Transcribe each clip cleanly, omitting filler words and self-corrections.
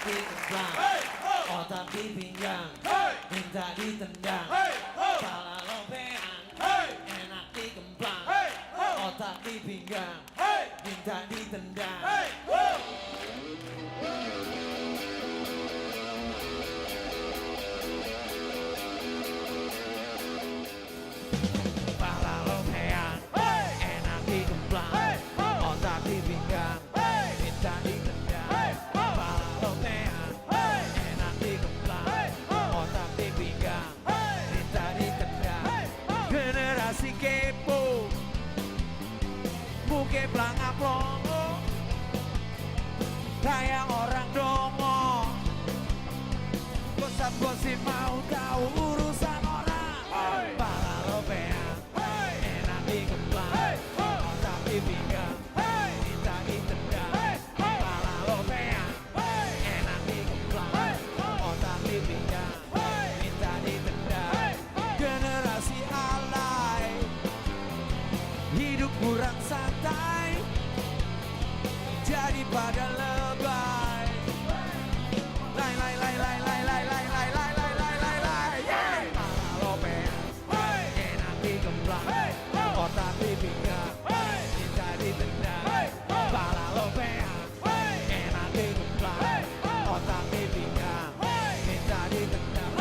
dikembang, otak di pinggang, minta ditendang, pala lopean, enak dikembang, otak di pinggang, minta ditendang. Pala lopean, enak dikembang, otak di pinggang, minta ditendang. Pala lopean, enak dikembang, otak di pinggang, minta ditendang. Generasi kepo, muke pelangap longo, kayak orang dongo. Gosip-gosip mau tahu urusan orang. Pala lopean, enak dikembang, otak di pinggang, minta ditendang. Pala lopean, enak dikembang, otak di pinggang, minta ditendang. Generasi alay, hidup kurang santai, jadi pada lebay. Lai lai lai lai lai lai lai lai lai lai lai lai lai. Pala lopean, enak dikembang, otak di pinggang, minta ditendang. Pala lopean, enak dikembang, otak di pinggang, minta ditendang.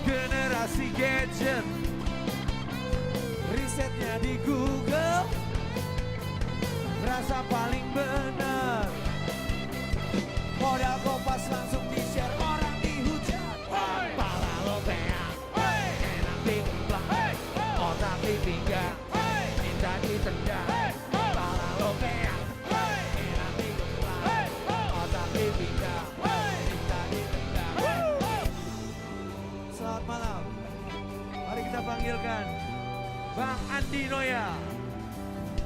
Generasi gadget, risetnya di Google, merasa paling bener. Modal kopas langsung di-share, orang dihujat. Pala lopean, enak dikembang, otak di pinggang, minta ditendang. Pala lopean, enak dikembang, otak di pinggang, minta ditendang. Selamat malam. Mari kita panggilkan Bang Andi Noya.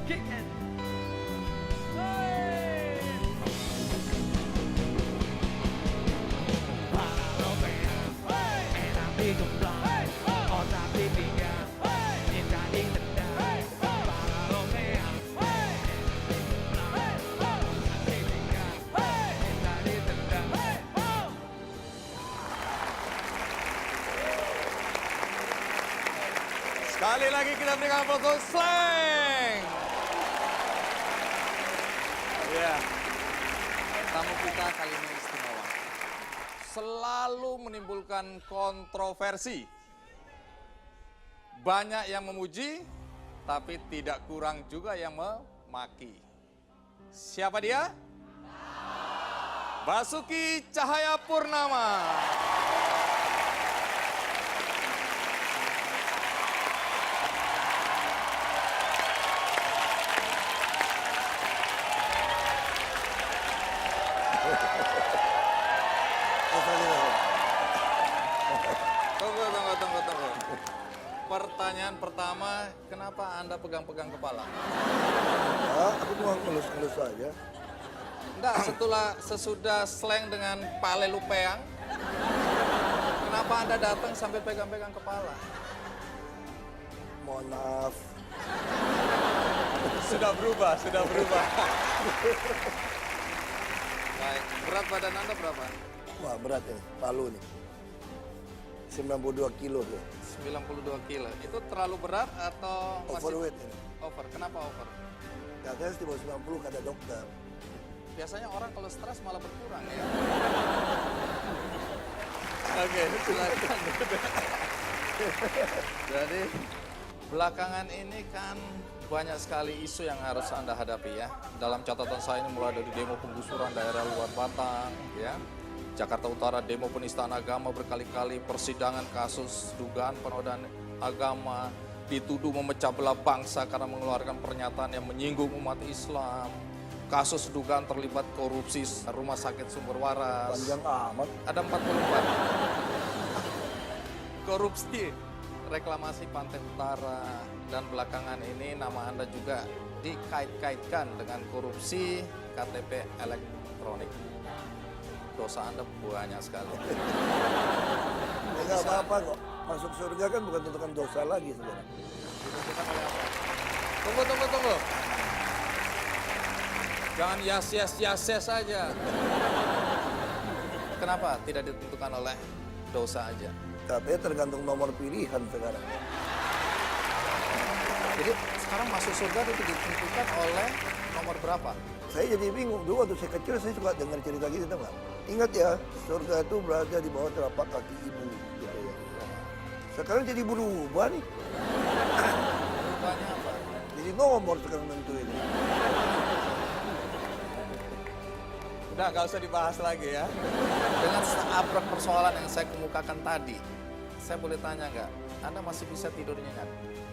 Kick in. Pala lopean, enak dikembang, otak di pinggang, minta ditendang. Pala lopean, enak dikembang, otak di pinggang, minta ditendang. Sekali lagi kita berikan aplaus Slang. Ya, tamu kita kali ini istimewa. Selalu menimbulkan kontroversi. Banyak yang memuji, tapi tidak kurang juga yang memaki. Siapa dia? Basuki Cahayapurnama. Tunggu. Pertanyaan pertama, kenapa Anda pegang-pegang kepala? Aku mau ngelus-ngelus aja. Enggak, sesudah Slang dengan Pale Lupeang, kenapa Anda datang sambil pegang-pegang kepala? Mohon maaf. Sudah berubah. Baik, berat badan Anda berapa? Wah berat ini, Palu nih. 92 kilo tuh. 92 kilo. Itu terlalu berat atau masih Overweight ini. over? Kenapa over? Katanya di bawah 90 kata dokter. Biasanya orang kalau stres malah berkurang ya. Oke, silakan. Jadi belakangan ini kan banyak sekali isu yang harus Anda hadapi ya. Dalam catatan saya ini mulai dari demo penggusuran daerah luar Batang ya. Jakarta Utara demo penistaan agama berkali-kali, persidangan kasus dugaan penodaan agama, dituduh memecah belah bangsa karena mengeluarkan pernyataan yang menyinggung umat Islam. Kasus dugaan terlibat korupsi rumah sakit Sumber Waras. Panjang amat. Ada 44. korupsi reklamasi Pantai Utara, dan belakangan ini nama Anda juga dikait-kaitkan dengan korupsi KTP elektronik. Dosa Anda banyak sekali. Enggak apa-apa kok. Masuk surga kan bukan tentukan dosa lagi saudara. Ditentukan oleh apa? Tunggu. Jangan yes saja. Kenapa tidak ditentukan oleh dosa aja? Katanya tergantung nomor pilihan sekarang. Jadi sekarang masuk surga itu ditentukan oleh nomor berapa? Saya jadi bingung. Dulu waktu saya kecil saya suka dengar cerita gitu nggak? Ingat ya, surga itu berada di bawah telapak kaki ibu. Gitu ya. Sekarang jadi berubah nih. Rupanya apa? Jadi nomor sekarang nentuin. Udah nggak usah dibahas lagi ya. Dengan seabrak persoalan yang saya kemukakan tadi, saya boleh tanya nggak? Anda masih bisa tidur nyenyak?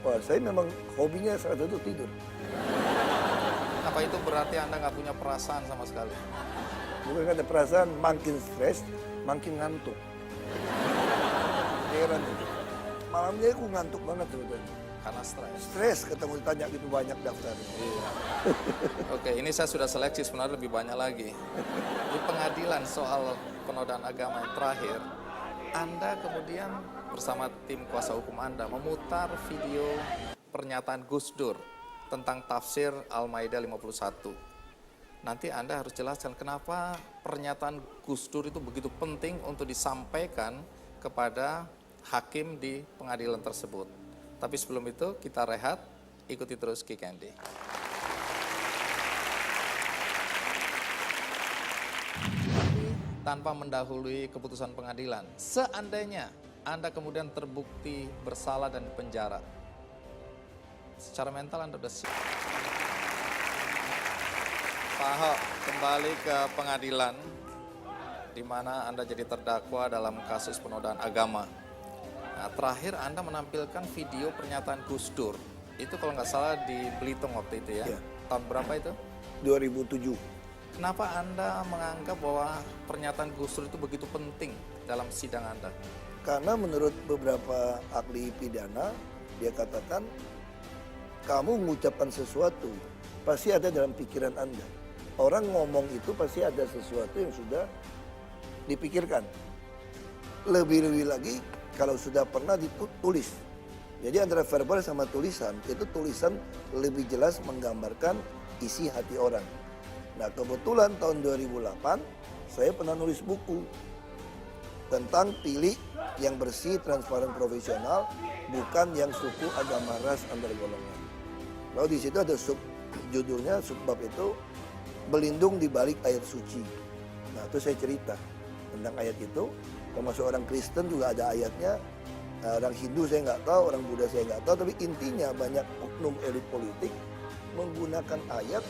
Wah, saya memang hobinya saat itu tidur. Apa itu berarti Anda nggak punya perasaan sama sekali? Bukan ada perasaan, makin stres, makin ngantuk. Heran itu. Malamnya aku ngantuk banget sebetulnya. Karena stres. Stres ketemu ditanya gitu banyak daftarnya. Iya. Oke, ini saya sudah seleksi sebenarnya lebih banyak lagi. Di pengadilan soal penodaan agama yang terakhir, Anda kemudian bersama tim kuasa hukum Anda memutar video pernyataan Gus Dur tentang tafsir Al-Maidah 51. Nanti Anda harus jelaskan kenapa pernyataan Gus Dur itu begitu penting untuk disampaikan kepada hakim di pengadilan tersebut. Tapi sebelum itu kita rehat, ikuti terus Kick Andy. Tanpa mendahului keputusan pengadilan, seandainya Anda kemudian terbukti bersalah dan dipenjara, secara mental Anda sudah siap. Pak Ahok, kembali ke pengadilan, di mana Anda jadi terdakwa dalam kasus penodaan agama. Nah, terakhir Anda menampilkan video pernyataan Gus Dur. Itu kalau nggak salah di Belitung waktu itu ya. Iya. Tahun berapa itu? 2007. Kenapa Anda menganggap bahwa pernyataan Gus Dur itu begitu penting dalam sidang Anda? Karena menurut beberapa ahli pidana, dia katakan, kamu mengucapkan sesuatu, pasti ada dalam pikiran Anda. Orang ngomong itu pasti ada sesuatu yang sudah dipikirkan. Lebih-lebih lagi, kalau sudah pernah ditulis. Jadi antara verbal sama tulisan, itu tulisan lebih jelas menggambarkan isi hati orang. Nah kebetulan tahun 2008, saya pernah nulis buku tentang pilih yang bersih, transparan, profesional, bukan yang suku, agama, ras, antar golongan. Lalu di situ ada judulnya, subbab itu, berlindung di balik ayat suci. Nah itu saya cerita tentang ayat itu. Termasuk orang Kristen juga ada ayatnya, orang Hindu saya nggak tahu, orang Buddha saya nggak tahu, tapi intinya banyak oknum elit politik menggunakan ayat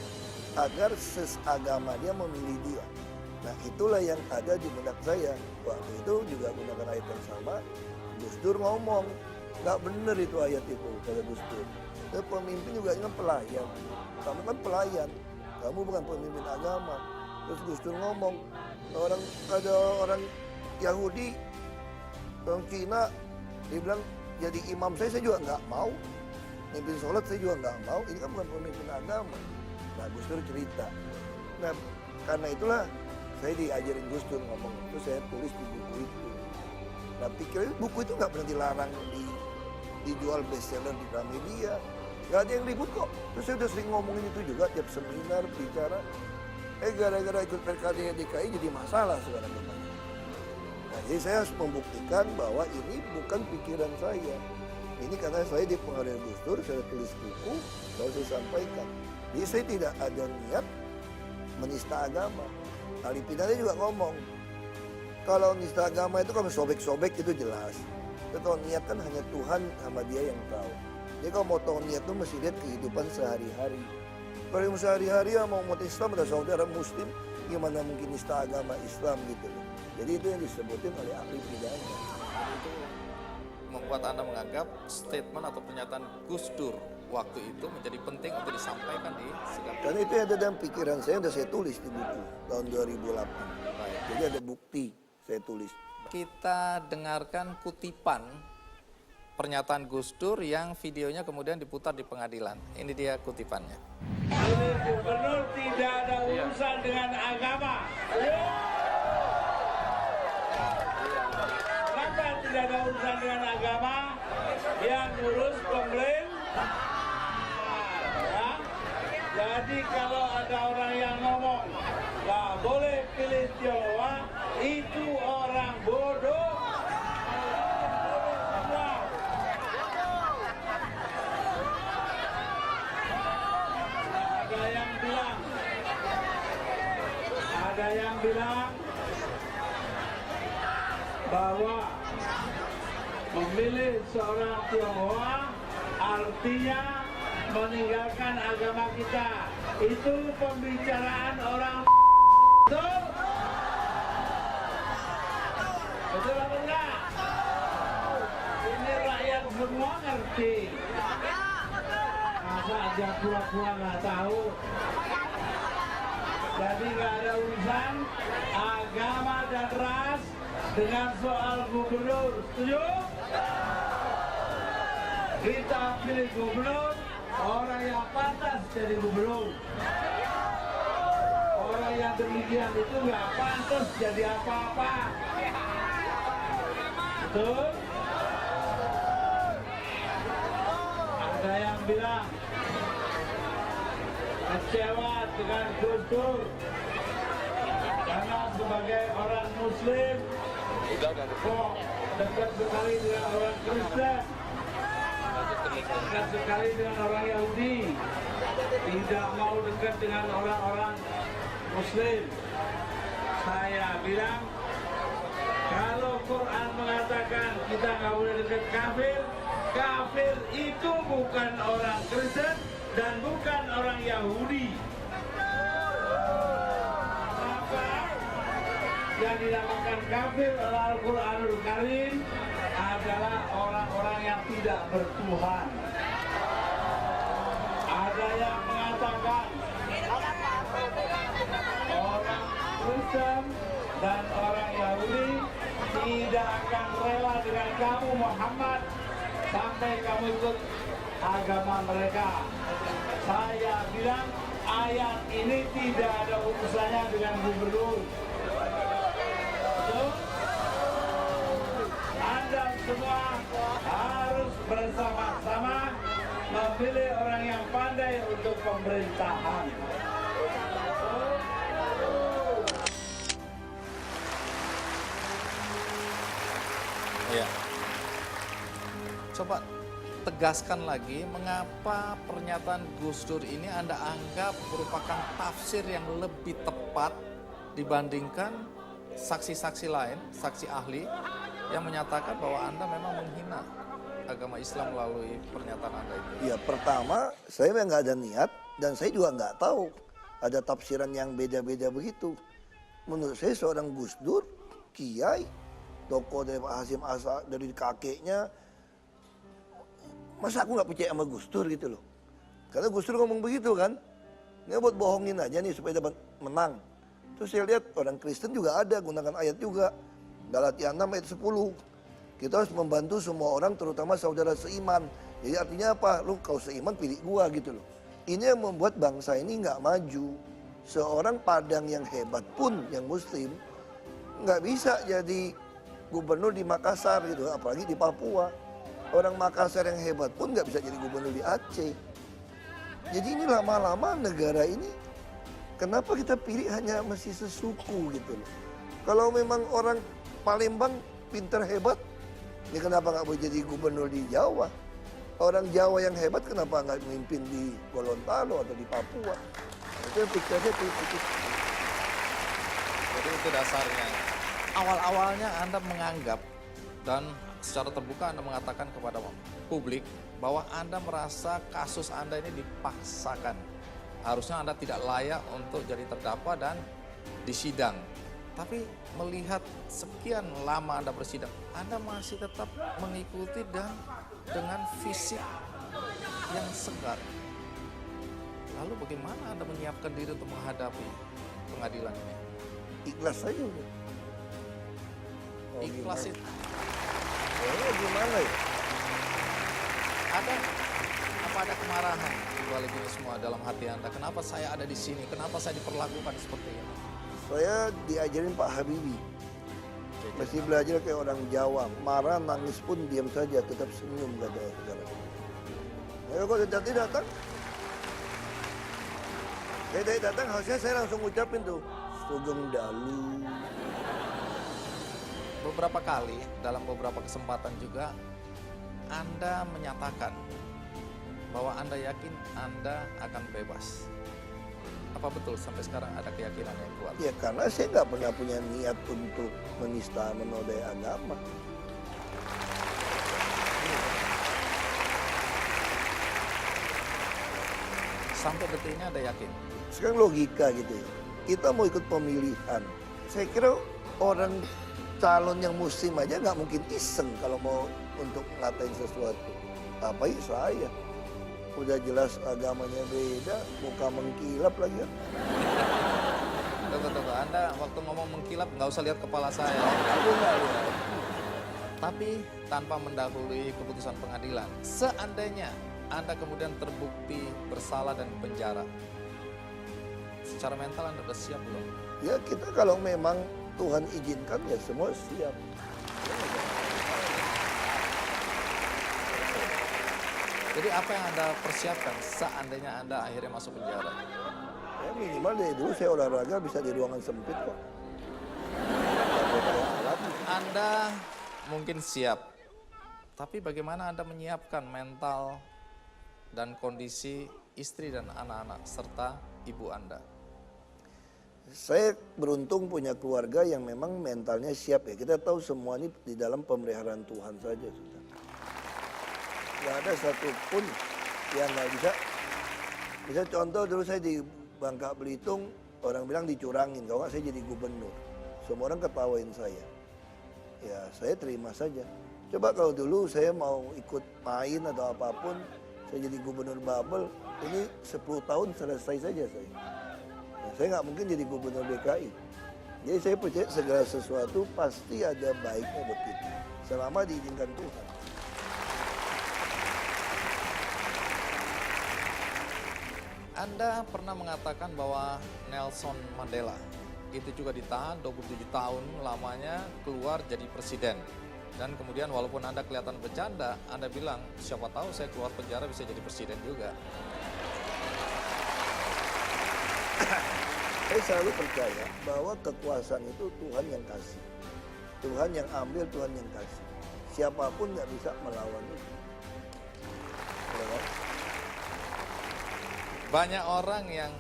agar sesagama dia memilih dia. Nah itulah yang ada di benak saya. Waktu itu juga menggunakan ayat yang sama, Gus Dur ngomong, nggak bener itu ayat itu, kata Gus Dur. Pemimpin juga kan pelayan, kamu kan pelayan, kamu bukan pemimpin agama. Terus Gus Dur ngomong, ada orang Yahudi, orang Cina, dia bilang jadi imam saya juga nggak mau, mimpin sholat saya juga nggak mau, ini kan bukan pemimpin agama. Nah Gus Dur cerita. Nah karena itulah saya diajarin Gus Dur ngomong, itu saya tulis di buku itu. Nah pikirnya buku itu nggak pernah dilarang dijual bestseller di Gramedia, nggak ada yang ribut kok. Terus saya udah sering ngomongin itu juga tiap seminar bicara. Gara-gara ikut PKD DKI jadi masalah sekarang. Nah, jadi saya harus membuktikan bahwa ini bukan pikiran saya. Ini karena saya di pengadilan Gus Dur, saya tulis buku, lalu saya sampaikan. Jadi saya tidak ada niat menista agama. Ahli pidana juga ngomong, kalau menista agama itu kalau sobek-sobek itu jelas. Tapi kalau niat kan hanya Tuhan sama dia yang tahu. Jadi kalau mau tahu niat itu mesti lihat kehidupan sehari-hari. Kalau yang sehari-hari ya mau umat Islam ada saudara Muslim, gimana mungkin nista agama Islam gitu loh. Jadi itu yang disebutin oleh ahli pidana. Itu membuat Anda menganggap statement atau pernyataan Gus Dur waktu itu menjadi penting untuk disampaikan di sidang. Karena itu yang ada dalam pikiran saya, udah saya tulis di buku tahun 2008. Baik. Jadi ada bukti saya tulis. Kita dengarkan kutipan pernyataan Gus Dur yang videonya kemudian diputar di pengadilan. Ini dia kutipannya. Ini gubernur tidak ada urusan dengan agama. Kenapa tidak ada urusan dengan agama? Yang ngurus pemerintah. Ya. Jadi kalau ada orang yang ngomong nggak boleh pilih Tionghoa, itu orang bodoh. Ada yang bilang bahwa memilih seorang Tionghoa artinya meninggalkan agama kita. Itu pembicaraan orang betul? Betul apa enggak? Ini rakyat semua ngerti. Masa aja pura-pura nggak tahu. Jadi nggak ada urusan agama dan ras dengan soal gubernur. Setuju? Kita pilih gubernur, orang yang pantas jadi gubernur. Orang yang demikian itu nggak pantas jadi apa-apa. Betul? Ada yang bilang kecewa dengan Gus Dur karena sebagai orang Muslim kok dekat sekali dengan orang Kristen, dekat sekali dengan orang Yahudi, tidak mau dekat dengan orang-orang Muslim. Saya bilang kalau Quran mengatakan kita nggak boleh dekat kafir, kafir itu bukan orang Kristen dan bukan orang Yahudi. Maka yang dinamakan kafir oleh Al-Quranul Karim adalah orang-orang yang tidak bertuhan. Ada yang mengatakan orang Kristen dan orang Yahudi tidak akan rela dengan kamu Muhammad sampai kamu ikut agama mereka. Saya bilang ayat ini tidak ada urusannya dengan gubernur. So, Anda semua harus bersama-sama memilih orang yang pandai untuk pemerintahan. Ya. Coba tegaskan lagi mengapa pernyataan Gus Dur ini Anda anggap merupakan tafsir yang lebih tepat dibandingkan saksi-saksi lain, saksi ahli yang menyatakan bahwa Anda memang menghina agama Islam melalui pernyataan Anda itu. Ya pertama, saya memang nggak ada niat dan saya juga nggak tahu ada tafsiran yang beda-beda begitu. Menurut saya seorang Gus Dur, kiai, tokoh dari Pak Hasyim Asar, dari kakeknya, masa aku nggak percaya sama Gus Dur gitu loh. Karena Gus Dur ngomong begitu kan, nggak buat bohongin aja nih supaya dapat menang. Terus saya lihat orang Kristen juga ada, gunakan ayat juga. Galatia 6 ayat 10. Kita harus membantu semua orang, terutama saudara seiman. Jadi artinya apa? Lu kau seiman pilih gua gitu loh. Ini yang membuat bangsa ini nggak maju. Seorang Padang yang hebat pun, yang Muslim, nggak bisa jadi gubernur di Makassar gitu, apalagi di Papua. Orang Makassar yang hebat pun nggak bisa jadi gubernur di Aceh. Jadi ini lama-lama negara ini, kenapa kita pilih hanya masih sesuku gitu loh. Kalau memang orang Palembang pintar hebat, ya kenapa nggak boleh jadi gubernur di Jawa? Orang Jawa yang hebat kenapa nggak memimpin di Gorontalo atau di Papua? Itu pikirnya itu. Jadi itu dasarnya. Awal-awalnya Anda menganggap dan secara terbuka Anda mengatakan kepada publik bahwa Anda merasa kasus Anda ini dipaksakan. Harusnya Anda tidak layak untuk jadi terdakwa dan disidang. Tapi melihat sekian lama Anda bersidang, Anda masih tetap mengikuti dan dengan fisik yang segar. Lalu bagaimana Anda menyiapkan diri untuk menghadapi pengadilan ini? Ikhlas saja udah. Ikhlas itu. Gimana ya? Ada apa ada kemarahan di balik ini semua dalam hati Anda? Kenapa saya ada di sini? Kenapa saya diperlakukan seperti ini? Saya diajarin Pak Habibie. Mesti belajar kayak orang Jawa. Marah, nangis pun diam saja, tetap senyum katanya sekarang. Ya kok tadi datang? Saya datang, harusnya saya langsung ucapin tuh. Sugeng Dalu. Beberapa kali dalam beberapa kesempatan juga Anda menyatakan bahwa Anda yakin Anda akan bebas. Apa betul sampai sekarang ada keyakinan yang kuat? Ya karena saya nggak pernah punya niat untuk menista menodai agama. Sampai detik ini Anda yakin? Sekarang logika gitu ya. Kita mau ikut pemilihan. Saya kira orang calon yang muslim aja nggak mungkin iseng kalau mau untuk ngatain sesuatu. Apalagi saya. Udah jelas agamanya beda, muka mengkilap lagi kan. Tunggu. Anda waktu ngomong mengkilap nggak usah lihat kepala saya. Aku nggak lihat. Tapi tanpa mendahului keputusan pengadilan. Seandainya Anda kemudian terbukti bersalah dan penjara. Secara mental Anda sudah siap belum? Ya kita kalau memang Tuhan izinkan ya semua siap. Jadi apa yang Anda persiapkan seandainya Anda akhirnya masuk penjara? Ya minimal dari dulu saya olahraga bisa di ruangan sempit kok. Anda mungkin siap, tapi bagaimana Anda menyiapkan mental dan kondisi istri dan anak-anak serta ibu Anda? Saya beruntung punya keluarga yang memang mentalnya siap ya. Kita tahu semua ini di dalam pemeliharaan Tuhan saja sudah. Gak ada satupun yang nggak bisa. Bisa contoh dulu saya di Bangka Belitung, orang bilang dicurangin. Kalau nggak saya jadi gubernur. Semua orang ketawain saya. Ya saya terima saja. Coba kalau dulu saya mau ikut main atau apapun, saya jadi gubernur Babel, ini 10 tahun selesai saja saya. Saya nggak mungkin jadi gubernur DKI. Jadi saya percaya segala sesuatu pasti ada baiknya buat kita. Selama diizinkan Tuhan. Anda pernah mengatakan bahwa Nelson Mandela itu juga ditahan 27 tahun lamanya keluar jadi presiden. Dan kemudian walaupun Anda kelihatan bercanda, Anda bilang siapa tahu saya keluar penjara bisa jadi presiden juga. Saya selalu percaya bahwa kekuasaan itu Tuhan yang kasih. Tuhan yang ambil, Tuhan yang kasih. Siapapun nggak bisa melawan itu. Ya kan? Banyak orang yang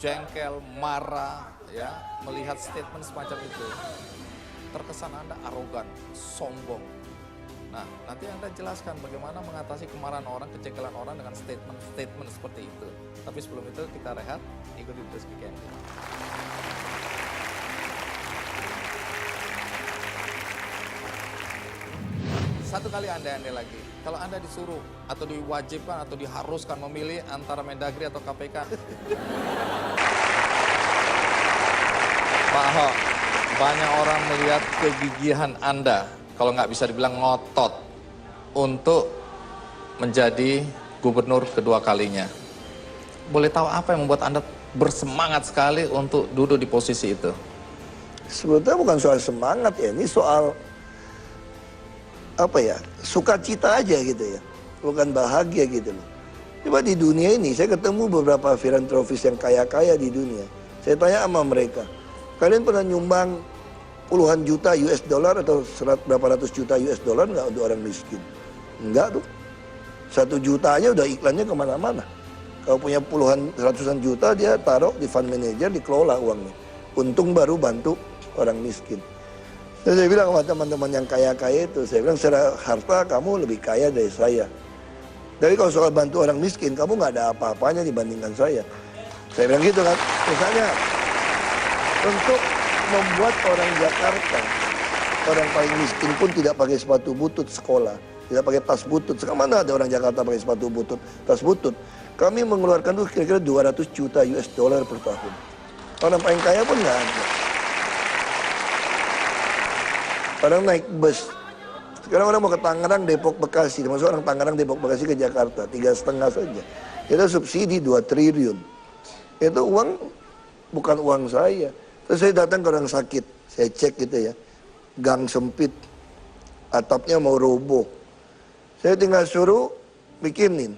jengkel, marah, ya melihat statement semacam itu. Terkesan Anda arogan, sombong. Nah, nanti Anda jelaskan bagaimana mengatasi kemarahan orang, kejengkelan orang dengan statement-statement seperti itu. Tapi sebelum itu kita rehat, ikuti terus weekend. Satu kali andai-andai lagi, kalau Anda disuruh atau diwajibkan atau diharuskan memilih antara Mendagri atau KPK. Pak Ahok, banyak orang melihat kegigihan Anda, kalau nggak bisa dibilang ngotot, untuk menjadi gubernur kedua kalinya. Boleh tahu apa yang membuat Anda bersemangat sekali untuk duduk di posisi itu? Sebetulnya bukan soal semangat ya, ini soal apa ya, sukacita aja gitu ya, bukan bahagia gitu loh. Coba di dunia ini saya ketemu beberapa filantropis yang kaya-kaya di dunia. Saya tanya sama mereka, kalian pernah nyumbang puluhan juta US dollar atau berapa ratus juta US dollar nggak untuk orang miskin? Enggak tuh. 1 juta aja udah iklannya kemana-mana. Kalau punya puluhan ratusan juta dia taruh di fund manager, dikelola uangnya. Untung baru bantu orang miskin. Dan saya bilang sama teman-teman yang kaya-kaya itu, saya bilang secara harta kamu lebih kaya dari saya. Tapi kalau soal bantu orang miskin, kamu nggak ada apa-apanya dibandingkan saya. Saya bilang gitu kan. Misalnya, untuk membuat orang Jakarta, orang paling miskin pun tidak pakai sepatu butut sekolah, tidak pakai tas butut. Sekarang mana ada orang Jakarta pakai sepatu butut, tas butut. Kami mengeluarkan tuh kira-kira 200 juta US dollar per tahun. Orang paling kaya pun nggak ada. Orang naik bus Sekarang orang mau ke Tangerang, Depok, Bekasi. Termasuk orang Tangerang, Depok, Bekasi ke Jakarta. 3,5 saja. Itu subsidi 2 triliun. Itu uang bukan uang saya. Terus saya datang ke orang sakit. Saya cek gitu ya. Gang sempit. Atapnya mau roboh. Saya tinggal suruh bikinin.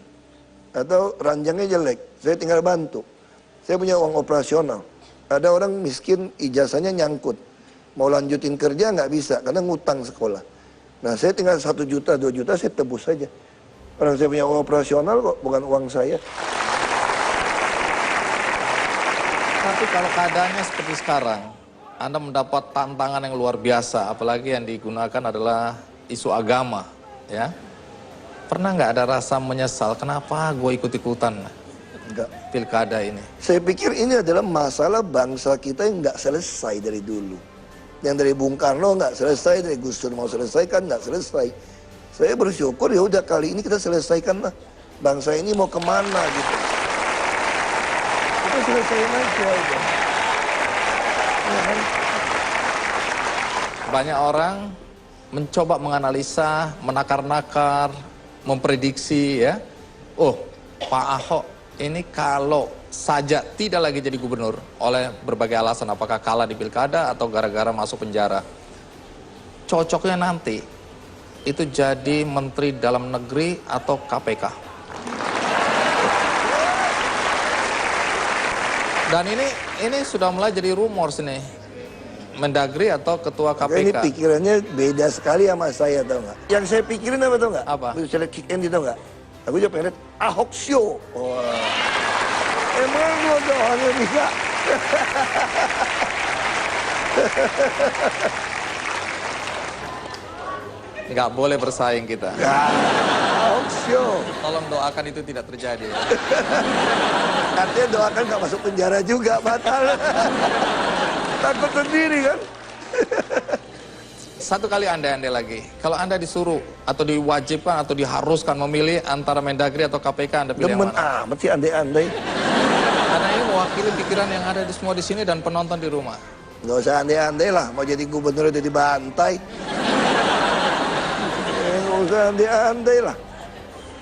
Atau ranjangnya jelek. Saya tinggal bantu. Saya punya uang operasional. Ada orang miskin ijazahnya nyangkut. Mau lanjutin kerja nggak bisa karena ngutang sekolah. Nah saya tinggal 1 juta, 2 juta saya tebus saja. Orang saya punya uang operasional kok, bukan uang saya. Tapi kalau keadaannya seperti sekarang, Anda mendapat tantangan yang luar biasa, apalagi yang digunakan adalah isu agama, ya. Pernah nggak ada rasa menyesal, kenapa gue ikut-ikutan Enggak. pilkada ini? Saya pikir ini adalah masalah bangsa kita yang nggak selesai dari dulu. Yang dari Bung Karno nggak selesai, dari Gus Dur mau selesaikan nggak selesai. Saya bersyukur ya udah kali ini kita selesaikan lah. Bangsa ini mau kemana gitu. Kita selesaikan aja. Udah. Ya kan? Banyak orang mencoba menganalisa, menakar-nakar, memprediksi ya. Oh, Pak Ahok ini kalau saja tidak lagi jadi gubernur oleh berbagai alasan, apakah kalah di pilkada atau gara-gara masuk penjara, cocoknya nanti itu jadi menteri dalam negeri atau KPK. Dan ini sudah mulai jadi rumor sini, Mendagri atau ketua Ini KPK. pikirannya beda sekali sama saya, tau nggak? Yang saya pikirin apa tau nggak? Apa? Selek chicken tau nggak? Aku juga pengen lihat Ahok Show. Wah. Emang gua doanya bisa. Nggak boleh bersaing kita. Ahok Show. Tolong doakan itu tidak terjadi. Ya. Artinya doakan nggak masuk penjara juga, batal. Takut sendiri kan? Satu kali andai-andai lagi, kalau Anda disuruh atau diwajibkan atau diharuskan memilih antara Mendagri atau KPK, Anda pilih yang Demen mana? amat sih andai-andai. Karena ini mewakili pikiran yang ada di semua di sini dan penonton di rumah. Nggak usah andai-andai lah, mau jadi gubernur udah dibantai. Nggak usah andai-andai lah.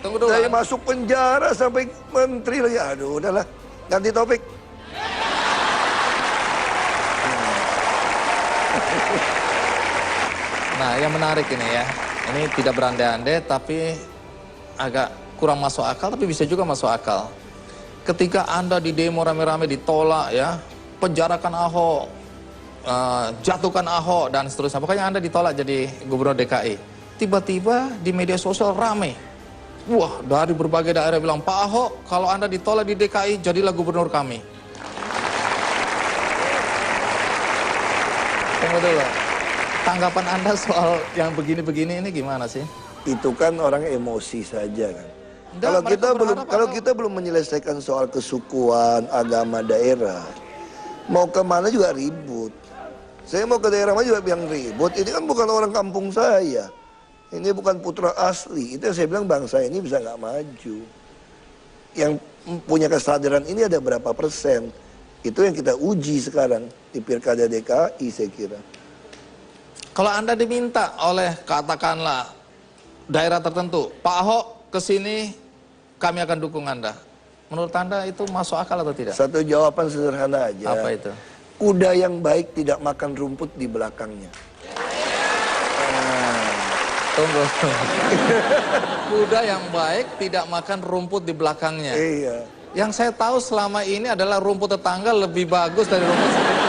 Tunggu dulu. Dari masuk penjara sampai menteri lagi, aduh udahlah, ganti topik. Nah, yang menarik ini ya, ini tidak berandai-andai tapi agak kurang masuk akal, tapi bisa juga masuk akal. Ketika Anda di demo rame-rame ditolak ya, penjarakan Ahok, jatuhkan Ahok dan seterusnya. Pokoknya Anda ditolak jadi gubernur DKI. Tiba-tiba di media sosial rame. Wah, dari berbagai daerah bilang, Pak Ahok, kalau Anda ditolak di DKI, jadilah gubernur kami. Tunggu dulu. Tanggapan Anda soal yang begini-begini ini gimana sih? Itu kan orang emosi saja kan. Enggak, Kalau kita belum menyelesaikan soal kesukuan, agama daerah, mau kemana juga ribut. Saya mau ke daerah mana juga bilang ribut. Ini kan bukan orang kampung saya. Ini bukan putra asli. Itu yang saya bilang bangsa ini bisa nggak maju. Yang punya kesadaran ini ada berapa persen? Itu yang kita uji sekarang di Pilkada DKI saya kira. Kalau Anda diminta oleh katakanlah daerah tertentu, Pak Ahok kesini kami akan dukung Anda. Menurut Anda itu masuk akal atau tidak? Satu jawaban sederhana aja. Apa itu? Kuda yang baik tidak makan rumput di belakangnya. Tunggu. Kuda yang baik tidak makan rumput di belakangnya. Iya. Yang saya tahu selama ini adalah rumput tetangga lebih bagus dari rumput sendiri.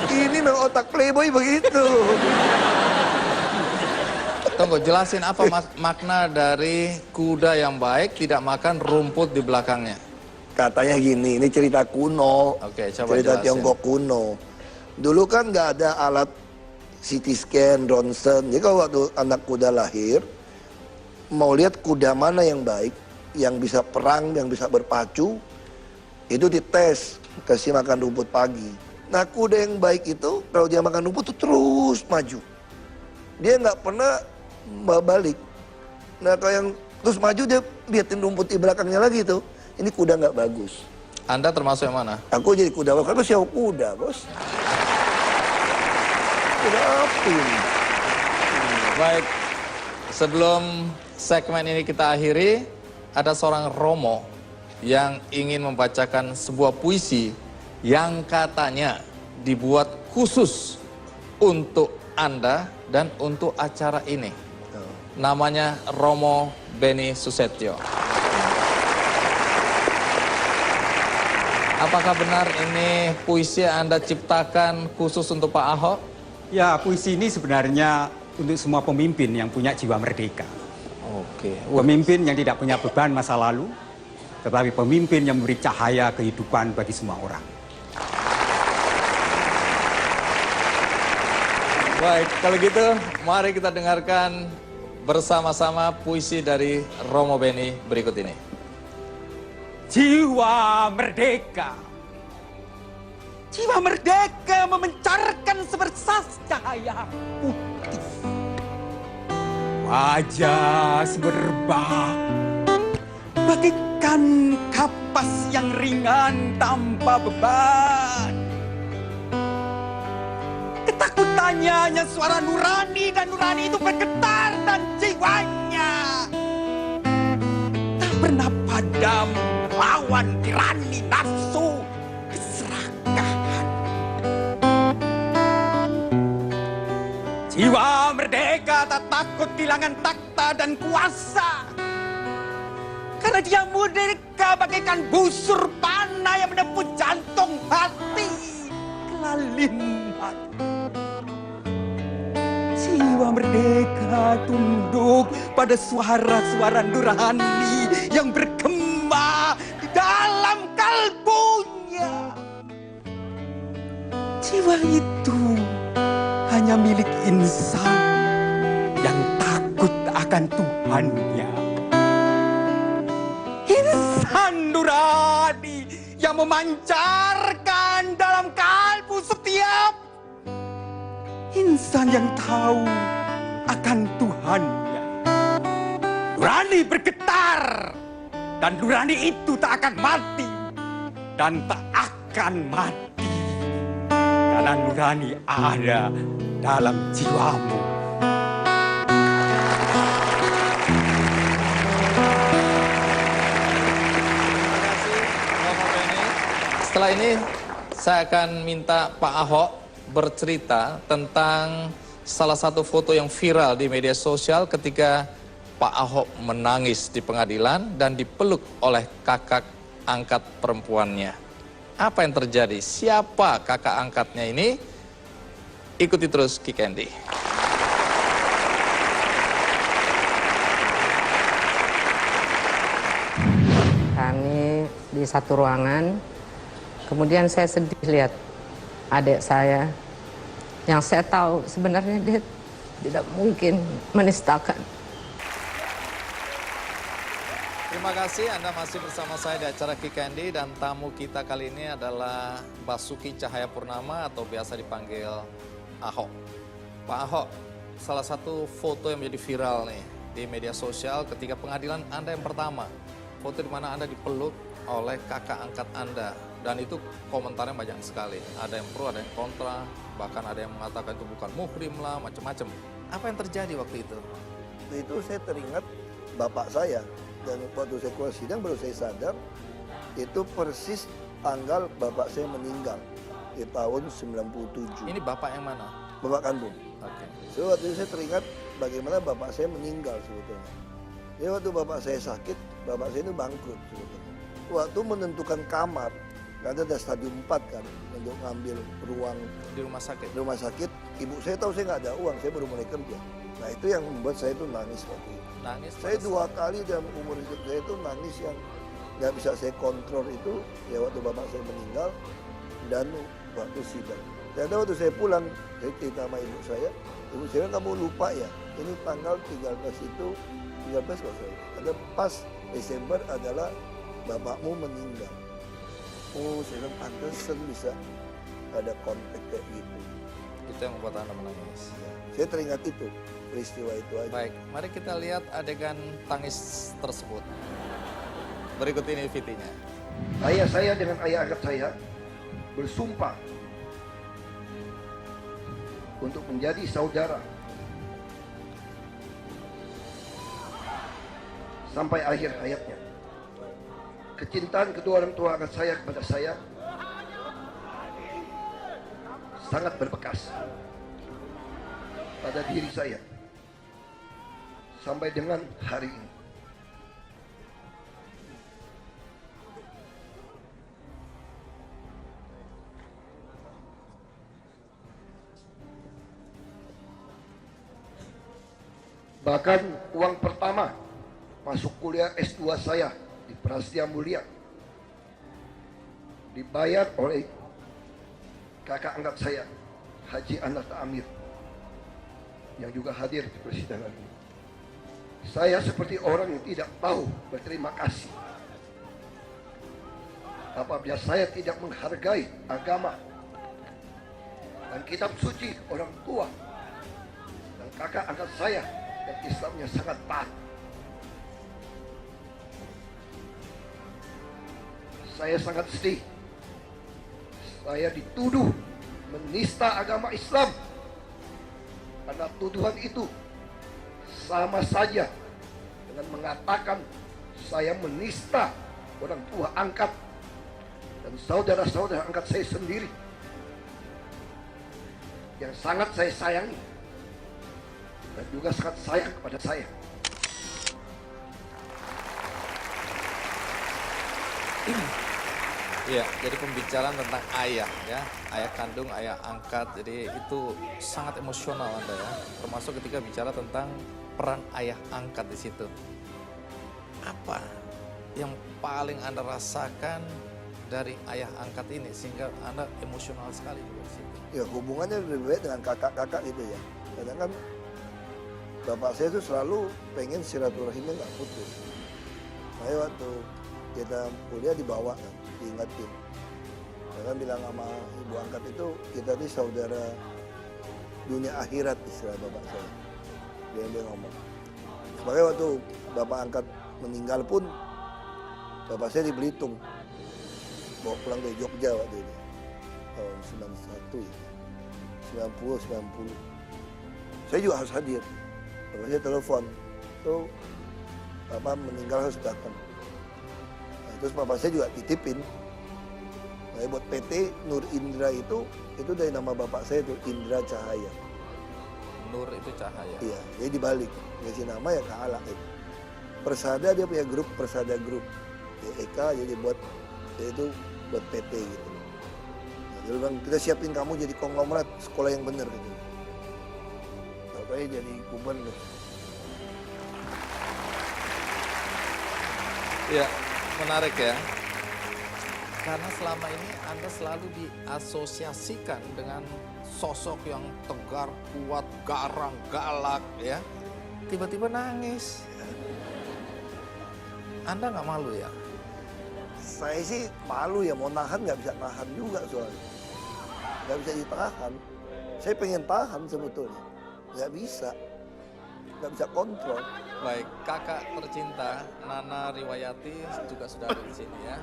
Ini memang otak playboy begitu. Tunggu, jelasin apa makna dari kuda yang baik tidak makan rumput di belakangnya. Katanya gini, ini cerita kuno. Oke, coba cerita jelasin. Tiongkok kuno. Dulu kan nggak ada alat CT scan, ronsen. Jadi kalau waktu anak kuda lahir, mau lihat kuda mana yang baik, yang bisa perang, yang bisa berpacu, itu dites, kasih makan rumput pagi. Nah kuda yang baik itu, kalau dia makan rumput tuh terus maju. Dia nggak pernah balik. Nah kalau yang terus maju, dia liatin rumput di belakangnya lagi tuh. Ini kuda nggak bagus. Anda termasuk yang mana? Aku jadi kuda, aku siapa kuda, bos. Kuda api. Baik, Sebelum segmen ini kita akhiri, ada seorang Romo yang ingin membacakan sebuah puisi yang katanya dibuat khusus untuk Anda dan untuk acara ini. Namanya Romo Beni Susetio. Apakah benar ini puisi yang Anda ciptakan khusus untuk Pak Ahok? Ya, puisi ini sebenarnya untuk semua pemimpin yang punya jiwa merdeka. Oke. Pemimpin yang tidak punya beban masa lalu, tetapi pemimpin yang memberi cahaya kehidupan bagi semua orang. Baik, kalau gitu mari kita dengarkan bersama-sama puisi dari Romo Beni berikut ini. Jiwa merdeka. Jiwa merdeka memancarkan sebersas cahaya putih. Wajah semerbak bagaikan kapas yang ringan tanpa beban. Ketakutannya hanya suara nurani dan nurani itu bergetar dan jiwanya tak pernah padam lawan tirani nafsu keserakahan. Jiwa merdeka tak takut kehilangan takhta dan kuasa. Karena dia merdeka bagaikan busur panah yang menembus jantung hati kelaliman. Jiwa merdeka tunduk pada suara-suara nurani yang bergema di dalam kalbunya. Jiwa itu hanya milik insan yang takut akan Tuhannya. Insan nurani yang memancarkan dalam kalbu setiap insan yang tahu akan Tuhannya. Nurani bergetar dan nurani itu tak akan mati dan tak akan mati karena nurani ada dalam jiwamu. Terima kasih Romo Beni. Setelah ini saya akan minta Pak Ahok bercerita tentang salah satu foto yang viral di media sosial ketika Pak Ahok menangis di pengadilan dan dipeluk oleh kakak angkat perempuannya. Apa yang terjadi? Siapa kakak angkatnya ini? Ikuti terus Kikendi. Kami di satu ruangan, kemudian saya sedih lihat adik saya yang saya tahu sebenarnya dia tidak mungkin menistakan. Terima kasih Anda masih bersama saya di acara Kikendi dan tamu kita kali ini adalah Basuki Cahayapurnama atau biasa dipanggil Ahok. Pak Ahok, salah satu foto yang menjadi viral nih di media sosial ketika pengadilan Anda yang pertama. Foto di mana Anda dipeluk oleh kakak angkat Anda. Dan itu komentarnya banyak sekali. Ada yang pro, ada yang kontra. Bahkan ada yang mengatakan itu bukan muhrim lah, macam-macam. Apa yang terjadi waktu itu? Itu saya teringat bapak saya. Dan waktu saya keluar sidang baru saya sadar itu persis tanggal bapak saya meninggal di tahun 97. Ini bapak yang mana? Bapak kandung. Oke. So waktu itu saya teringat bagaimana bapak saya meninggal sebetulnya. Jadi waktu bapak saya sakit, bapak saya itu bangkrut sebetulnya. Waktu menentukan kamar, karena ada stadium 4 kan, untuk ngambil ruang Di rumah sakit? di rumah sakit. Ibu saya tahu saya nggak ada uang, saya baru mulai kerja. Nah itu yang membuat saya itu nangis waktu itu. Nangis? Saya 2 kali dalam umur hidup saya itu nangis yang nggak bisa saya kontrol itu ya waktu bapak saya meninggal dan waktu sidang. Ternyata waktu saya pulang, saya cerita sama ibu saya bilang, kamu lupa ya, ini tanggal 13 itu, 13 kalau saya, ada pas Desember adalah bapakmu meninggal. Oh, saya bilang pantesan bisa ada konflik kayak gitu. Itu yang membuat Anda menangis. Ya, saya teringat itu, peristiwa itu aja. Baik, mari kita lihat adegan tangis tersebut. Berikut ini VT-nya. Ayah saya dengan ayah angkat saya bersumpah untuk menjadi saudara. sampai akhir hayatnya. Kecintaan kedua orang tua angkat saya kepada saya sangat berbekas pada diri saya sampai dengan hari ini. Bahkan uang pertama masuk kuliah S2 saya di Prasetya Mulia dibayar oleh kakak angkat saya, Haji Anata Amir, yang juga hadir di persidangan ini. Saya seperti orang yang tidak tahu berterima kasih apabila saya tidak menghargai agama dan kitab suci orang tua dan kakak angkat saya dan Islamnya sangat taat. Saya sangat sedih. Saya dituduh menista agama Islam. Karena tuduhan itu sama saja dengan mengatakan saya menista orang tua angkat dan saudara-saudara angkat saya sendiri yang sangat saya sayangi dan juga sangat sayang kepada saya. Iya, jadi pembicaraan tentang ayah ya, ayah kandung, ayah angkat, jadi itu sangat emosional Anda ya, termasuk ketika bicara tentang peran ayah angkat di situ. Apa yang paling Anda rasakan dari ayah angkat ini sehingga Anda emosional sekali di situ? Ya hubungannya lebih baik dengan kakak-kakak gitu ya. Kadang kan bapak saya tuh selalu pengen silaturahimnya nggak putus. Saya waktu kita kuliah dibawa kan, diingatin. Saya kan bilang sama ibu angkat itu, kita ini saudara dunia akhirat istilah bapak saya. Dia ngomong. Sebagai waktu bapak angkat meninggal pun, bapak saya di Belitung. Bawa pulang dari Jogja waktu itu. Tahun 91 ya. 90. Saya juga harus hadir. Bapak saya telepon. Tuh, bapak meninggal harus datang. Terus bapak saya juga titipin. Saya buat PT Nur Indra itu dari nama bapak saya itu Indra Cahaya. Nur itu cahaya. Iya, jadi dibalik. Kasih nama ya Ka'ala itu. Persada dia punya grup, Persada Group. Ya, Eka jadi buat itu buat PT gitu. Nah, jadi bilang kita siapin kamu jadi konglomerat sekolah yang benar gitu. Bapaknya jadi gubernur. Iya, menarik ya. Karena selama ini Anda selalu diasosiasikan dengan sosok yang tegar, kuat, garang, galak ya. Tiba-tiba nangis. Anda nggak malu ya? Saya sih malu ya, mau nahan nggak bisa nahan juga soalnya. Nggak bisa ditahan. Saya pengen tahan sebetulnya. Nggak bisa kontrol. Baik, kakak tercinta Nana Riwayati juga sudah ada di sini ya.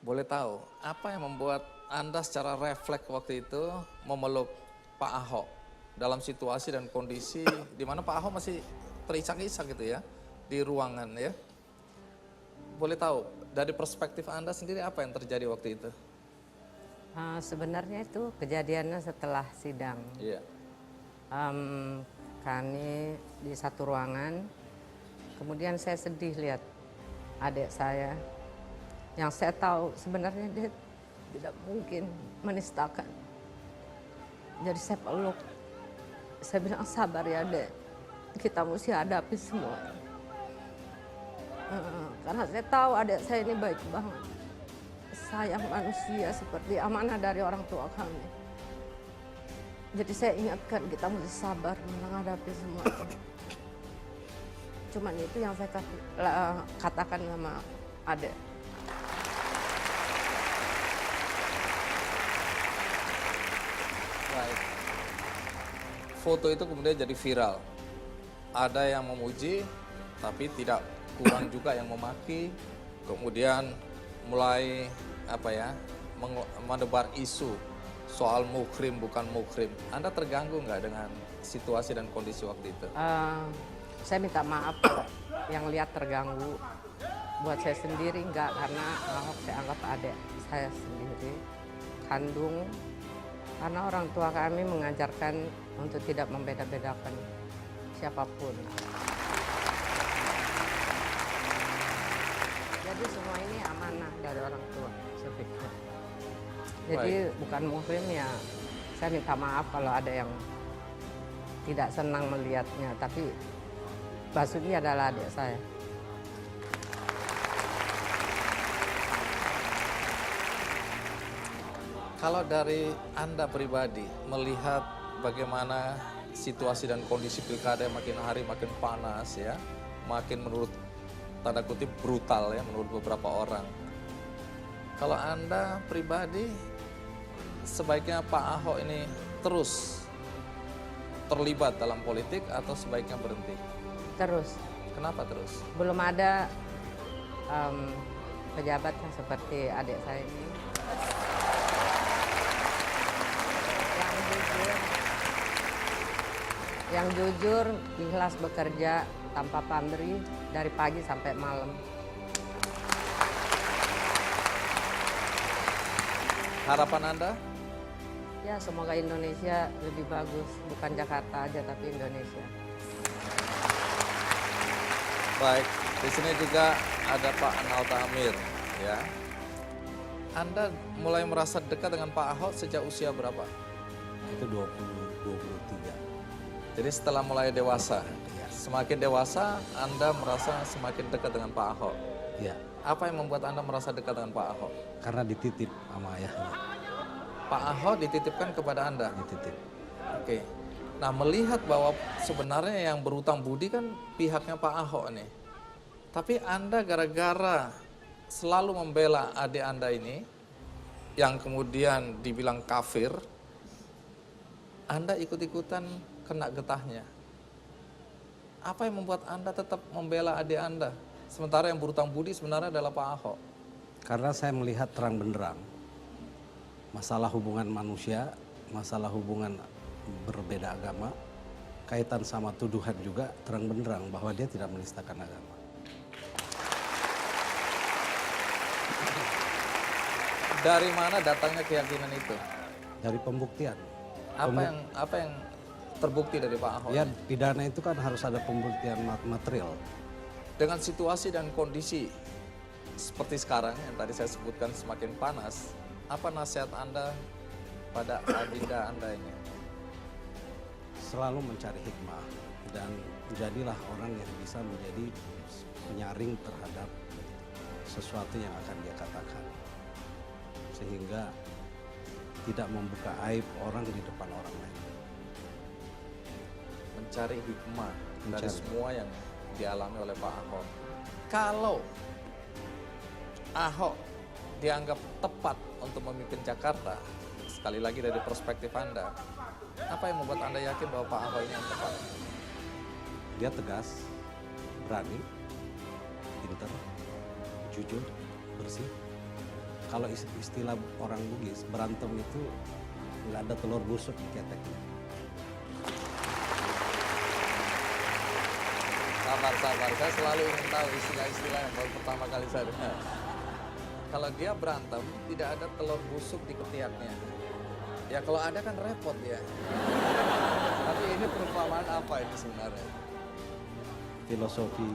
Boleh tahu apa yang membuat Anda secara refleks waktu itu memeluk Pak Ahok dalam situasi dan kondisi di mana Pak Ahok masih terisak-isak gitu ya di ruangan ya. Boleh tahu dari perspektif Anda sendiri apa yang terjadi waktu itu? Sebenarnya itu kejadiannya setelah sidang. Iya. Kami di satu ruangan, kemudian saya sedih lihat adik saya yang saya tahu sebenarnya dia tidak mungkin menistakan. Jadi saya peluk, saya bilang sabar ya dek, kita mesti hadapi semua. Karena saya tahu adik saya ini baik banget, sayang manusia seperti amanah dari orang tua kami. Jadi saya ingatkan kita mesti sabar menghadapi semua. Cuman itu yang saya katakan sama adik. Baik. Foto itu kemudian jadi viral. Ada yang memuji, tapi tidak kurang juga yang memaki. Kemudian mulai menebar isu soal mukrim bukan mukrim. Anda terganggu nggak dengan situasi dan kondisi waktu itu? Saya minta maaf yang lihat terganggu. Buat saya sendiri enggak, karena Ahok saya anggap adik saya sendiri, kandung. Karena orang tua kami mengajarkan untuk tidak membeda-bedakan siapapun. Jadi semua ini amanah dari orang tua, saya pikir. Jadi bukan muhrim ya, saya minta maaf kalau ada yang tidak senang melihatnya. Tapi Basuki adalah adik saya. Kalau dari Anda pribadi melihat bagaimana situasi dan kondisi pilkada yang makin hari makin panas ya, makin menurut tanda kutip brutal ya menurut beberapa orang. Kalau Anda pribadi sebaiknya Pak Ahok ini terus terlibat dalam politik atau sebaiknya berhenti? Terus. Kenapa terus? Belum ada pejabat yang seperti adik saya ini. Yang jujur, ikhlas bekerja tanpa pamrih dari pagi sampai malam. Harapan Anda? Ya, semoga Indonesia lebih bagus, bukan Jakarta aja tapi Indonesia. Baik, di sini juga ada Pak Analta Amir ya. Anda mulai merasa dekat dengan Pak Ahok sejak usia berapa? Itu 23. Jadi setelah mulai dewasa, semakin dewasa Anda merasa semakin dekat dengan Pak Ahok. Iya, Apa yang membuat Anda merasa dekat dengan Pak Ahok? karena dititip sama ayahnya, Pak Ahok dititipkan kepada Anda? dititip. Oke. Nah, melihat bahwa sebenarnya yang berutang budi kan pihaknya Pak Ahok nih. Tapi Anda gara-gara selalu membela adik Anda ini, yang kemudian dibilang kafir, Anda ikut-ikutan kena getahnya. Apa yang membuat Anda tetap membela adik Anda? Sementara yang berutang budi sebenarnya adalah Pak Ahok. Karena saya melihat terang benderang masalah hubungan manusia, masalah hubungan berbeda agama, kaitan sama tuduhan juga terang benderang bahwa dia tidak menistakan agama. Dari mana datangnya keyakinan itu? Dari pembuktian. Apa yang terbukti dari Pak Ahok? Ya, pidana itu kan harus ada pembuktian material. Dengan situasi dan kondisi seperti sekarang yang tadi saya sebutkan semakin panas, apa nasihat Anda pada adinda Anda ini? Selalu mencari hikmah dan jadilah orang yang bisa menjadi penyaring terhadap sesuatu yang akan dia katakan. Sehingga tidak membuka aib orang di depan orang lain. Mencari hikmah dari Mencari. semua yang dialami oleh Pak Ahok. Kalau Ahok dianggap tepat untuk memimpin Jakarta, sekali lagi dari perspektif Anda, apa yang membuat Anda yakin bahwa Pak Ahok ini yang tepat? Dia tegas, berani, pintar, jujur, bersih. Kalau istilah orang Bugis, berantem itu nggak ada telur busuk di keteknya. Sabar, saya selalu ingin tahu istilah-istilah yang baru pertama kali saya dengar. Kalau dia berantem, tidak ada telur busuk di ketiaknya. Ya kalau ada kan repot ya. Tapi ini perumpamaan apa ini sebenarnya? Filosofi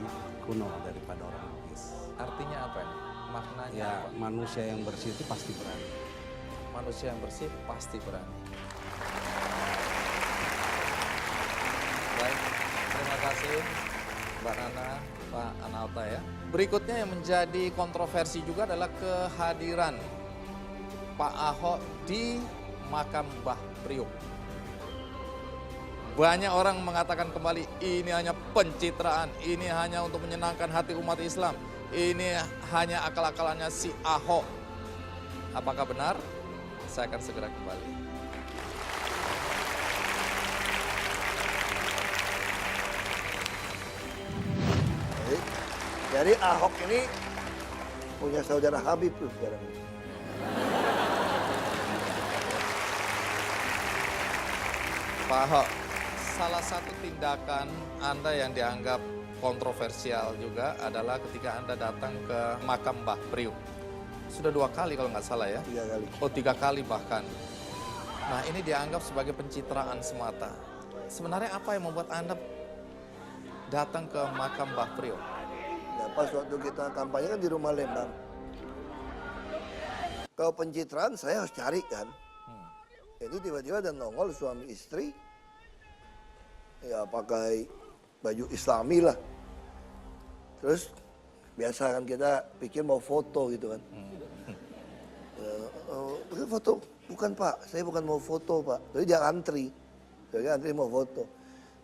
kuno daripada orang Bugis. Artinya apa ini? Maknanya Ya, apa? manusia yang bersih itu pasti berani. Manusia yang bersih pasti berani. Baik, terima kasih Mbak Nana, Pak Analta ya. Berikutnya yang menjadi kontroversi juga adalah kehadiran Pak Ahok di makam Mbah Priuk. Banyak orang mengatakan kembali ini hanya pencitraan, ini hanya untuk menyenangkan hati umat Islam, ini hanya akal-akalannya si Ahok. Apakah benar? Saya akan segera kembali. Baik. Jadi Ahok ini punya saudara Habib tuh sekarang. Pak Ahok, salah satu tindakan Anda yang dianggap kontroversial juga adalah ketika Anda datang ke makam Mbah Priuk. Sudah 2 kali kalau nggak salah ya? 3 kali. Oh, 3 kali bahkan. Nah, ini dianggap sebagai pencitraan semata. Sebenarnya apa yang membuat Anda datang ke makam Mbah Priok? Nah, pas waktu kita kampanye kan di rumah Lembang. Kalau pencitraan saya harus cari kan. Itu tiba-tiba ada nongol suami istri. Ya pakai baju islami lah. Terus biasa kan kita pikir mau foto gitu kan. Foto, bukan Pak, saya bukan mau foto Pak. Jadi dia antri, saya antri mau foto.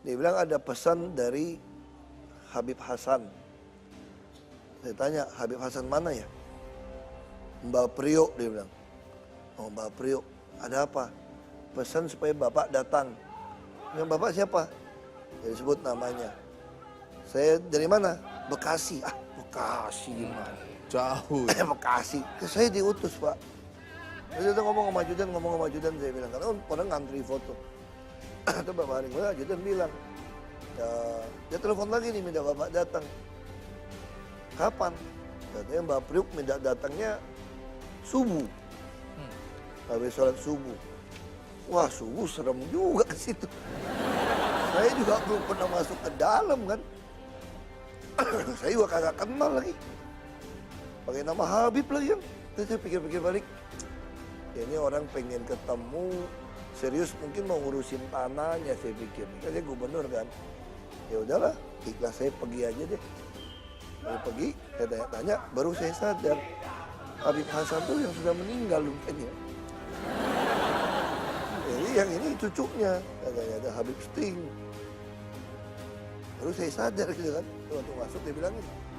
Dia bilang ada pesan dari Habib Hasan. Saya tanya, Habib Hasan mana ya? Mbah Priok, dia bilang. Oh Mbah Priok, ada apa? Pesan supaya Bapak datang. Yang Bapak siapa? Dia sebut namanya. Saya dari mana? Bekasi. Ah, Bekasi gimana? Jauh. Bekasi. Saya diutus Pak. Terus dia ngomong sama ajudan, saya bilang, karena orang ngantri foto. Itu Bapak Haring, ajudan bilang, ya, dia telepon lagi nih minta Bapak datang. Kapan? Katanya Mbak Priuk minta datangnya subuh. Habis sholat subuh. Wah subuh serem juga ke situ. Saya juga belum pernah masuk ke dalam kan. Saya juga kagak kenal lagi. Pakai nama Habib lagi kan. Terus saya pikir-pikir balik. Ya, ini orang pengen ketemu, serius mungkin mau ngurusin tanahnya saya pikir. Kan saya gubernur kan. Ya udahlah, ikhlas saya pergi aja deh. Saya pergi, saya tanya-tanya, baru saya sadar. Habib Hasan tuh yang sudah meninggal rupanya. Jadi yang ini cucunya, katanya ada Habib Sting. Baru saya sadar gitu kan, waktu masuk dia bilang,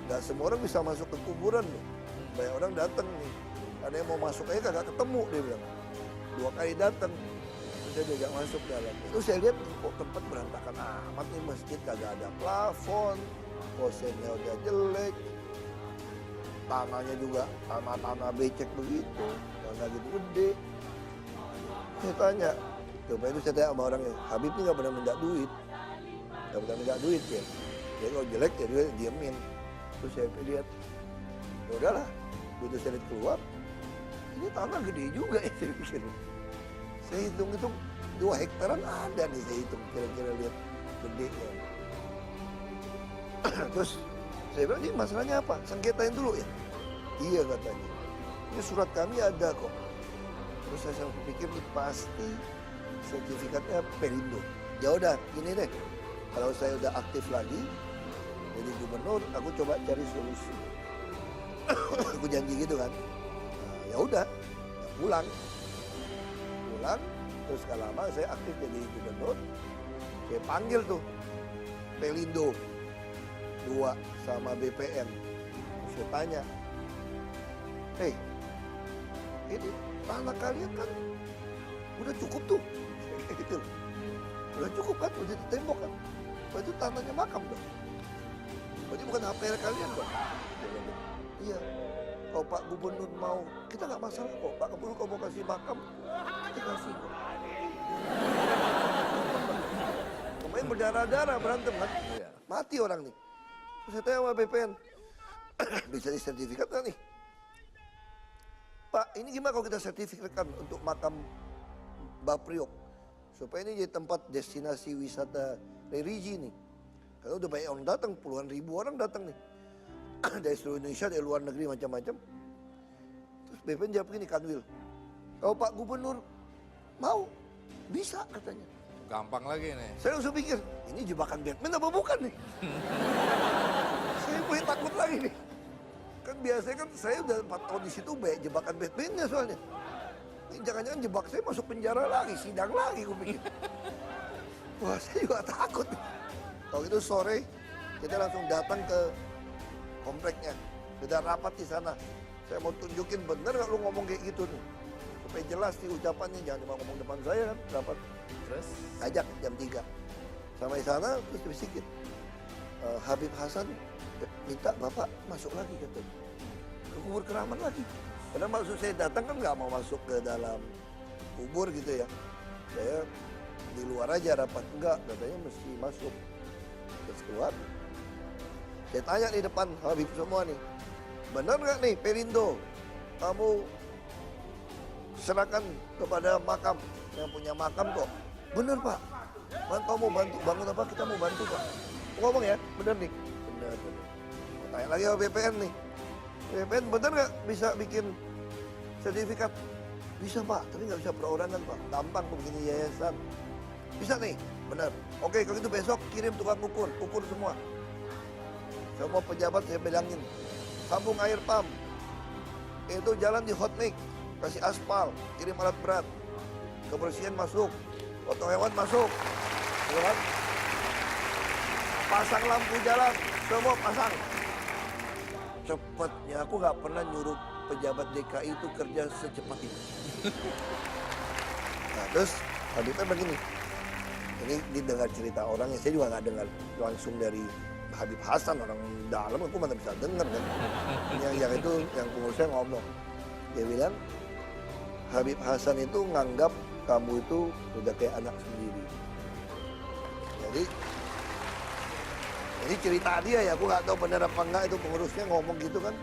nggak semua orang bisa masuk ke kuburan loh. Banyak orang datang nih, ada yang mau masuk aja kagak ketemu dia bilang. 2 kali datang, terus saya diajak masuk dalam. Terus saya lihat kok tempat berantakan amat nih, masjid kagak ada plafon, posennya udah jelek, tanahnya juga tanah-tanah becek begitu, tanah gitu gede. Saya tanya, coba itu saya tanya sama orangnya, Habib ini nggak pernah minta duit, nggak pernah minta duit ya. Jadi kalau jelek ya dia diemin. Terus saya lihat, ya udahlah, begitu saya lihat keluar, ini tanah gede juga ya saya pikir. Saya hitung-hitung 2 hektaran ada nih saya hitung, kira-kira lihat gedenya. Terus saya bilang, ini masalahnya apa? Sengketain dulu ya? Iya katanya. Ini surat kami ada kok. Terus saya pikir ini pasti sertifikatnya Perindo. Ya udah, gini deh. Kalau saya udah aktif lagi jadi gubernur, aku coba cari solusi. Aku janji gitu kan. Nah, ya udah, pulang. Terus gak lama saya aktif jadi gubernur. Saya panggil tuh Pelindo 2 sama BPN. Saya tanya, hei, ini tanah kalian kan udah cukup tuh, kayak gitu. Udah cukup kan, udah ditembok kan. Itu tanahnya makam dong. Berarti bukan HPR kalian dong. Iya, kalau Pak Gubernur mau, kita nggak masalah kok. Pak Gubernur kalau mau kasih makam, kita kasih kok. Kemarin berdarah-darah berantem kan, mati orang nih. Terus saya tanya sama BPN, bisa disertifikat nggak nih? Pak, ini gimana kalau kita sertifikatkan untuk makam Mbah Priok? Supaya ini jadi tempat destinasi wisata religi nih. Karena udah banyak orang datang, puluhan ribu orang datang nih. Dari seluruh Indonesia, dari luar negeri macam-macam. Terus BPN jawab gini, Kanwil, kalau Pak Gubernur mau, bisa katanya. Gampang lagi nih. Saya langsung pikir, ini jebakan Batman apa bukan nih? Saya mulai takut lagi nih. Kan biasanya kan saya udah 4 tahun di situ banyak jebakan Batman-nya soalnya. Ini jangan-jangan jebak saya masuk penjara lagi, sidang lagi gue pikir. Wah saya juga takut. Kalau itu sore kita langsung datang ke kompleknya. Kita rapat di sana. Saya mau tunjukin bener gak lu ngomong kayak gitu nih. Supaya jelas nih ucapannya, jangan cuma ngomong depan saya kan. Rapat. Terus? Ajak jam 3. Sampai sana terus bisikin. Habib Hasan minta Bapak masuk lagi katanya. Ke kubur keramat lagi. Karena maksud saya datang kan nggak mau masuk ke dalam kubur gitu ya. Saya di luar aja rapat. Enggak, katanya mesti masuk. Terus keluar. Saya tanya di depan Habib semua nih, benar nggak nih Perindo, kamu serahkan kepada makam, yang punya makam kok? Bener Pak, kamu mau bantu, bangun apa kita mau bantu Pak. Ngomong ya, bener nih. Bener. Tanya lagi sama BPN nih, BPN bener nggak bisa bikin sertifikat? Bisa Pak, tapi nggak bisa perorangan Pak, gampang begini yayasan. Bisa nih, bener. Oke, kalau itu besok kirim tukang ukur semua. Semua pejabat saya bilangin, sambung air pump, itu jalan di hot mix, kasih aspal, kirim alat berat, kebersihan masuk, potong hewan masuk, ya kan? Pasang lampu jalan, semua pasang. Cepatnya, aku nggak pernah nyuruh pejabat DKI itu kerja secepat itu. Nah, terus Habibnya begini, ini didengar cerita orangnya, saya juga nggak dengar langsung dari Habib Hasan, orang dalam aku mana bisa dengar kan. yang itu yang pengurusnya ngomong, dia bilang Habib Hasan itu nganggap kamu itu udah kayak anak sendiri. Jadi ini cerita dia ya, aku nggak tahu benar apa enggak, itu pengurusnya ngomong gitu kan.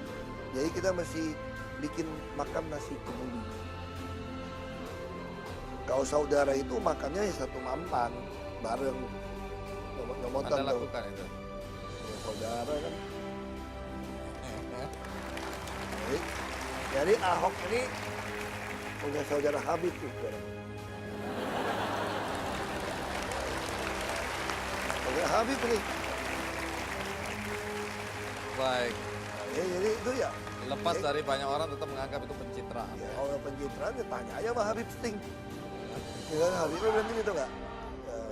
Jadi kita mesti bikin makam nasi kemudi. Kalau saudara itu makannya ya satu mampan bareng, nyomot-nyomotan. Anda lakukan itu? Ya, saudara kan. Jadi Ahok ini punya saudara Habib tuh sekarang. Saudara Habib nih. Baik. Jadi itu ya. Lepas dari banyak orang tetap menganggap itu pencitraan. Ya, orang pencitraan ya tanya aja sama Habib Sting. Ya kan Habibnya bilang gini tuh nggak.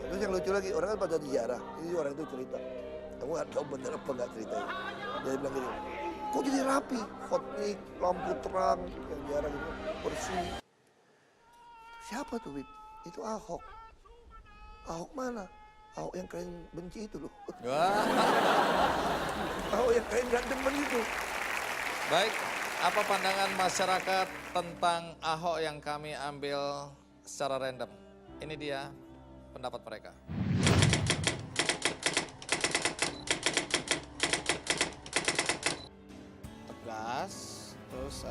Terus yang lucu lagi, orang kan pada ziarah. Ini orang itu cerita. Kamu nggak tahu bener apa nggak ceritanya. Dia bilang gini, kok jadi rapi? Hot mic, lampu terang, yang ziarah gitu, bersih. Siapa tuh Bib? Itu Ahok. Ahok mana? Ahok yang kalian benci itu loh. Wah. Ahok yang kalian gak demen itu. Baik, apa pandangan masyarakat tentang Ahok yang kami ambil secara random? Ini dia pendapat mereka. Tegas, terus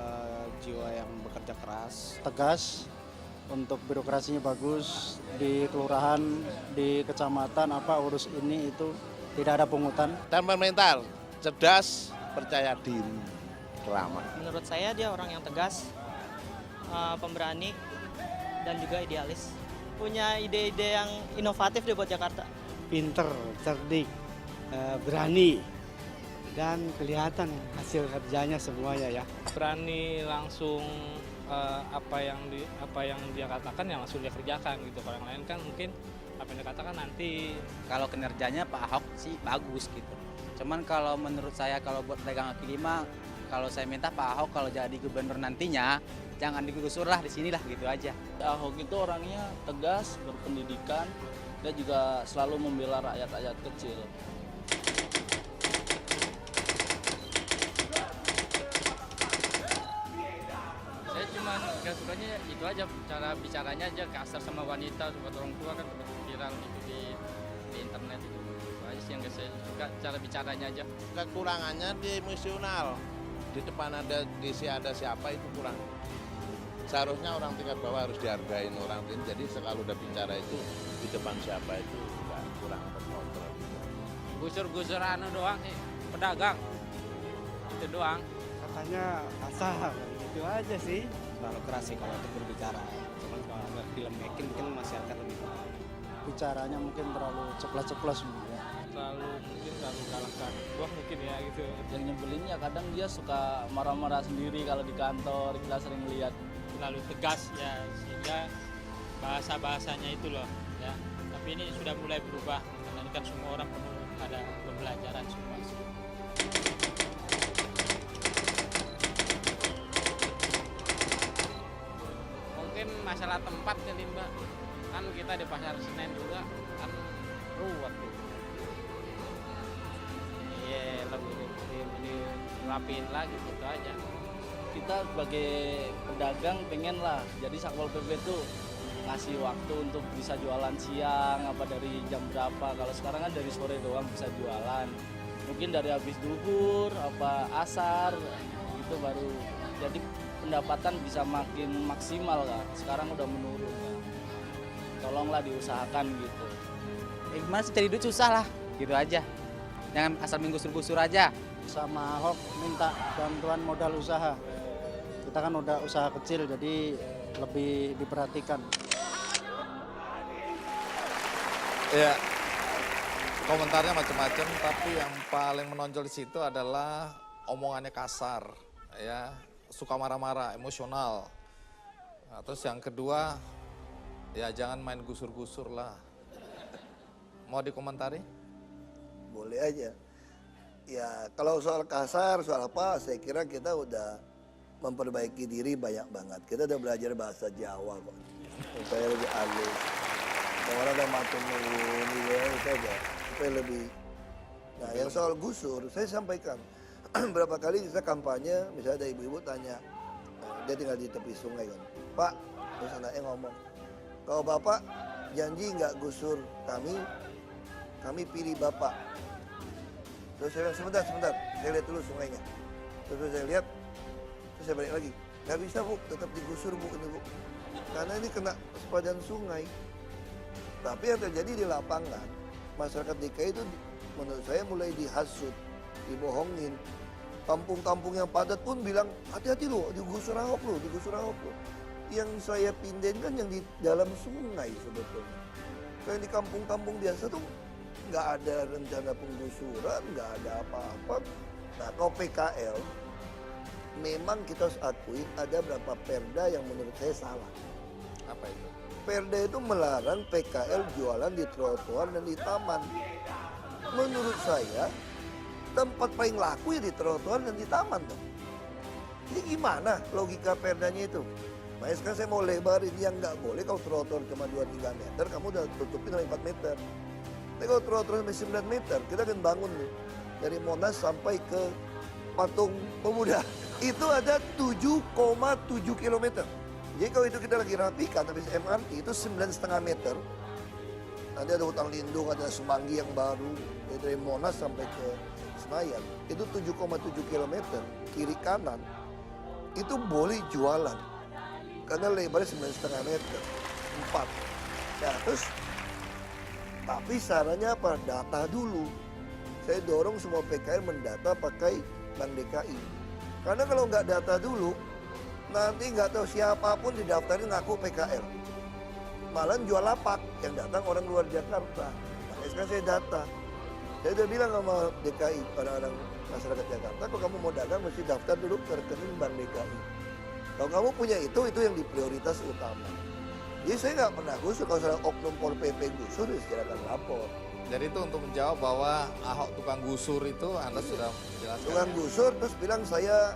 jiwa yang bekerja keras. Tegas, untuk birokrasinya bagus, di kelurahan, di kecamatan, apa urus ini itu tidak ada pungutan. Temperamental, cerdas, percaya diri, ramah. Menurut saya dia orang yang tegas, pemberani, dan juga idealis. Punya ide-ide yang inovatif deh buat Jakarta. Pinter, cerdik, berani, dan kelihatan hasil kerjanya semuanya ya. Berani langsung apa yang dia katakan ya langsung dia kerjakan gitu. Kalau yang lain kan mungkin apa yang dia katakan nanti. Kalau kinerjanya Pak Ahok sih bagus gitu. Cuman kalau menurut saya kalau buat pedagang kaki lima, kalau saya minta Pak Ahok kalau jadi gubernur nantinya jangan digusur lah, di sinilah gitu aja. Ahok itu orangnya tegas, berpendidikan, dia juga selalu membela rakyat-rakyat kecil. Saya cuma gak sukanya itu aja, cara bicaranya aja kasar sama wanita, buat orang tua kan viral gitu di internet itu. Itu aja sih yang gak saya suka, cara bicaranya aja. Kekurangannya dia emosional. Di depan ada siapa itu kurang. Seharusnya orang tingkat bawah harus dihargain orang lain. Jadi kalau udah bicara itu di depan siapa itu kurang terkontrol. Gusur-gusur anu doang sih, pedagang. Itu doang. Katanya kasar, gitu aja sih. Terlalu keras sih kalau untuk berbicara. Cuman kalau buat film making mungkin masyarakat lebih paham. Bicaranya mungkin terlalu ceplas-ceplas ya. Terlalu galakkan. Wah mungkin ya gitu. Yang nyebelinnya kadang dia suka marah-marah sendiri kalau di kantor, kita sering lihat. Terlalu tegas ya, sehingga bahasa-bahasanya itu loh ya. Tapi ini sudah mulai berubah, karena ini kan semua orang perlu ada pembelajaran semua. Mungkin masalah tempat kali Mbak, kan kita di Pasar Senen juga kan ruwet tuh. Iya, lebih dirapiin lagi gitu aja. Kita sebagai pedagang pengen lah, jadi Satpol PP tuh ngasih waktu untuk bisa jualan siang, apa dari jam berapa. Kalau sekarang kan dari sore doang bisa jualan. Mungkin dari habis duhur, asar, itu baru jadi pendapatan bisa makin maksimal Kak. Sekarang udah menurun Kak. Tolonglah diusahakan gitu. Gimana sih cari duit susah lah, gitu aja. Jangan asal menggusur-gusur aja. Sama Ahok minta bantuan modal usaha. Kita kan udah usaha kecil jadi lebih diperhatikan. Ya, komentarnya macam-macam, tapi yang paling menonjol di situ adalah omongannya kasar, ya, suka marah-marah, emosional. Nah, terus yang kedua, ya jangan main gusur-gusur lah. Mau dikomentari? Boleh aja. Ya kalau soal kasar, soal apa, saya kira kita udah memperbaiki diri banyak banget. Kita udah belajar bahasa Jawa kok. Supaya lebih halus. Orang udah matur nuwun gitu ya, itu aja. Supaya lebih. Nah yang soal gusur, saya sampaikan. Berapa kali kita kampanye, misalnya ada ibu-ibu tanya, dia tinggal di tepi sungai kan. Pak, terus anaknya ngomong, kalau Bapak janji nggak gusur kami pilih Bapak. Terus saya bilang, sebentar, saya lihat dulu sungainya. Terus saya lihat, terus saya balik lagi. Nggak bisa Bu, tetap digusur Bu, ini Bu. Karena ini kena sepadan sungai. Tapi yang terjadi di lapangan, masyarakat DKI itu menurut saya mulai dihasut, dibohongin. Kampung-kampung yang padat pun bilang, hati-hati loh, digusur Ahok loh, digusur Ahok loh. Yang saya pindahin kan yang di dalam sungai sebetulnya. Kayak di kampung-kampung biasa tuh nggak ada rencana penggusuran, nggak ada apa-apa. Nah, kalau PKL, memang kita harus akui ada beberapa perda yang menurut saya salah. Apa itu? Perda itu melarang PKL jualan di trotoar dan di taman. Menurut saya, tempat paling laku ya di trotoar dan di taman dong. Ini gimana logika perdanya itu? Makanya sekarang saya mau lebarin, yang nggak boleh kalau trotoar cuma 2-3 meter, kamu udah tutupin sampai 4 meter. Tapi kalau trotoar sampai 9 meter, kita akan bangun nih. Dari Monas sampai ke Patung Pemuda. Itu ada 7,7 kilometer. Jadi kalau itu kita lagi rapikan, habis MRT itu 9,5 meter. Nanti ada hutan lindung, ada Semanggi yang baru. Dari Monas sampai ke Senayan. Itu 7,7 kilometer, kiri kanan. Itu boleh jualan. Karena lebarnya 9,5 meter. 4. Nah terus, tapi sarannya apa? Data dulu. Saya dorong semua PKL mendata pakai Bank DKI. Karena kalau nggak data dulu, nanti nggak tahu siapapun didaftarin ngaku PKL. Malah jual lapak, yang datang orang luar Jakarta. Makanya sekarang saya data. Saya udah bilang sama DKI, orang-orang masyarakat Jakarta, kalau kamu mau dagang mesti daftar dulu ke rekening Bank DKI. Kalau kamu punya itu yang diprioritas utama. Jadi saya nggak pernah gusur, kalau salah oknum Pol PP gusur, ya silakan lapor. Jadi itu untuk menjawab bahwa Ahok tukang gusur itu Anda sudah menjelaskan. Tukang gusur terus bilang saya,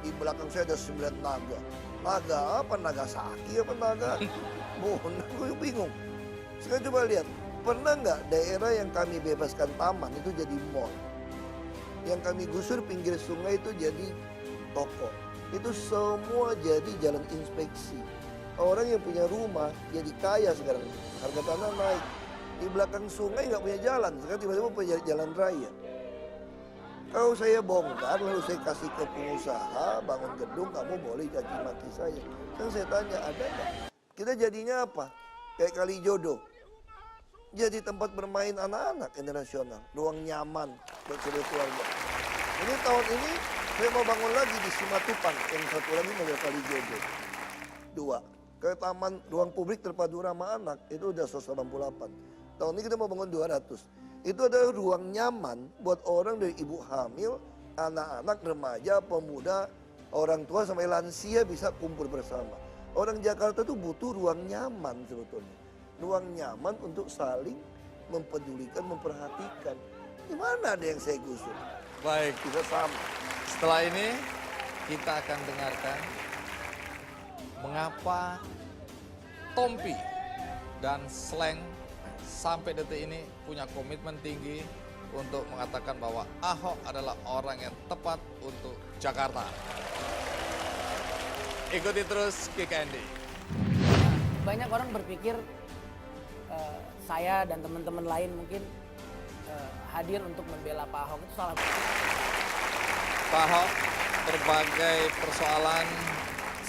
di belakang saya ada 9 naga. Naga apa? Nagasaki apa naga? Gue bingung. Sekarang coba lihat, pernah nggak daerah yang kami bebaskan taman itu jadi mall? Yang kami gusur pinggir sungai itu jadi toko. Itu semua jadi jalan inspeksi. Orang yang punya rumah jadi kaya sekarang, harga tanah naik. Di belakang sungai nggak punya jalan, sekarang tiba-tiba punya jalan raya. Kalau saya bongkar lalu saya kasih ke pengusaha, bangun gedung, kamu boleh caci maki saya. Kan saya tanya, ada nggak? Kita jadinya apa? Kayak Kalijodo. Jadi tempat bermain anak-anak internasional, ruang nyaman buat seluruh keluarga. Ini tahun ini saya mau bangun lagi di Simatupang, yang satu lagi model Kalijodo. 2. Ke taman ruang publik terpadu ramah anak, itu udah 188. Tahun ini kita mau bangun 200. Itu adalah ruang nyaman buat orang dari ibu hamil, anak-anak, remaja, pemuda, orang tua sampai lansia bisa kumpul bersama. Orang Jakarta tuh butuh ruang nyaman sebetulnya. Ruang nyaman untuk saling mempedulikan, memperhatikan. Gimana ada yang saya gusur? Baik. Bisa sama. Setelah ini kita akan dengarkan mengapa Tompi dan Slang sampai detik ini punya komitmen tinggi untuk mengatakan bahwa Ahok adalah orang yang tepat untuk Jakarta. Ikuti terus Kick Andy. Banyak orang berpikir saya dan teman-teman lain mungkin hadir untuk membela Pak Ahok itu salah. Pak Ahok, berbagai persoalan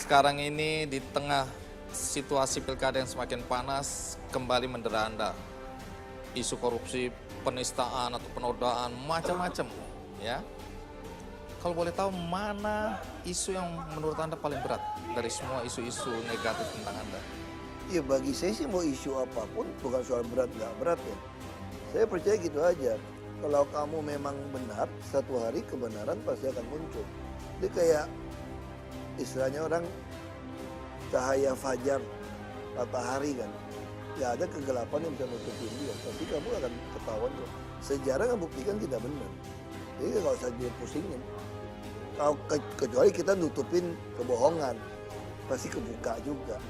sekarang ini di tengah situasi pilkada yang semakin panas kembali mendera Anda. Isu korupsi, penistaan atau penodaan, macam-macam, ya. Kalau boleh tahu mana isu yang menurut Anda paling berat dari semua isu-isu negatif tentang Anda? Ya bagi saya sih mau isu apapun bukan soal berat nggak berat ya. Saya percaya gitu aja. Kalau kamu memang benar, satu hari kebenaran pasti akan muncul. Jadi kayak istilahnya orang cahaya fajar matahari kan. Gak ada kegelapan yang bisa nutupin dia. Pasti kamu akan ketahuan kok. Sejarah membuktikan tidak benar. Jadi nggak usah dipusingin. Kalau kecuali kita nutupin kebohongan, pasti kebuka juga.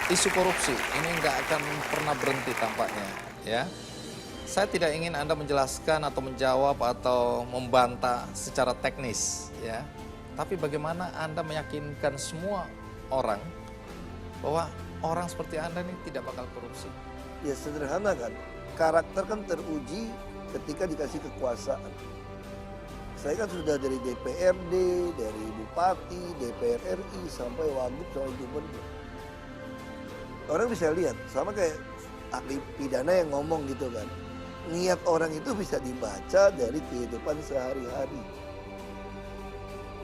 Isu korupsi ini nggak akan pernah berhenti tampaknya, ya. Saya tidak ingin Anda menjelaskan atau menjawab atau membantah secara teknis, ya. Tapi bagaimana Anda meyakinkan semua orang bahwa orang seperti Anda ini tidak bakal korupsi? Ya sederhana kan, karakter kan teruji ketika dikasih kekuasaan. Saya kan sudah dari DPRD, dari Bupati, DPR RI, sampai Wagub, sampai Gubernur. Orang bisa lihat, sama kayak ahli pidana yang ngomong gitu kan. Niat orang itu bisa dibaca dari kehidupan sehari-hari.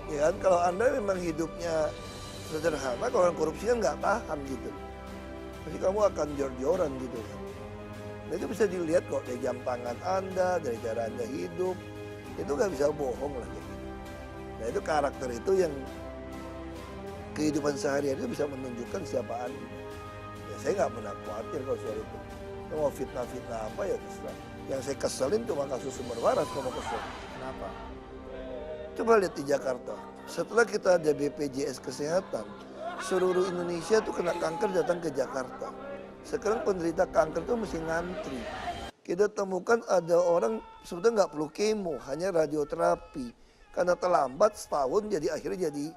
Ya kan, kalau Anda memang hidupnya sederhana, kalau orang korupsi kan nggak tahan gitu. Pasti kamu akan jor-joran gitu kan. Nah itu bisa dilihat kok dari jam tangan Anda, dari cara Anda hidup. Itu nggak bisa bohong lah gitu. Nah itu karakter itu yang kehidupan sehari-hari itu bisa menunjukkan siapa Anda. Ya saya nggak pernah khawatir kalau soal itu. Mau fitnah-fitnah apa ya terserah. Yang saya keselin cuma kasus Sumber Waras kalau kesel. Kenapa? Coba lihat di Jakarta. Setelah kita ada BPJS Kesehatan, seluruh Indonesia tuh kena kanker datang ke Jakarta. Sekarang penderita kanker tuh mesti ngantri. Kita temukan ada orang sebetulnya nggak perlu kemo, hanya radioterapi. Karena terlambat setahun jadi akhirnya jadi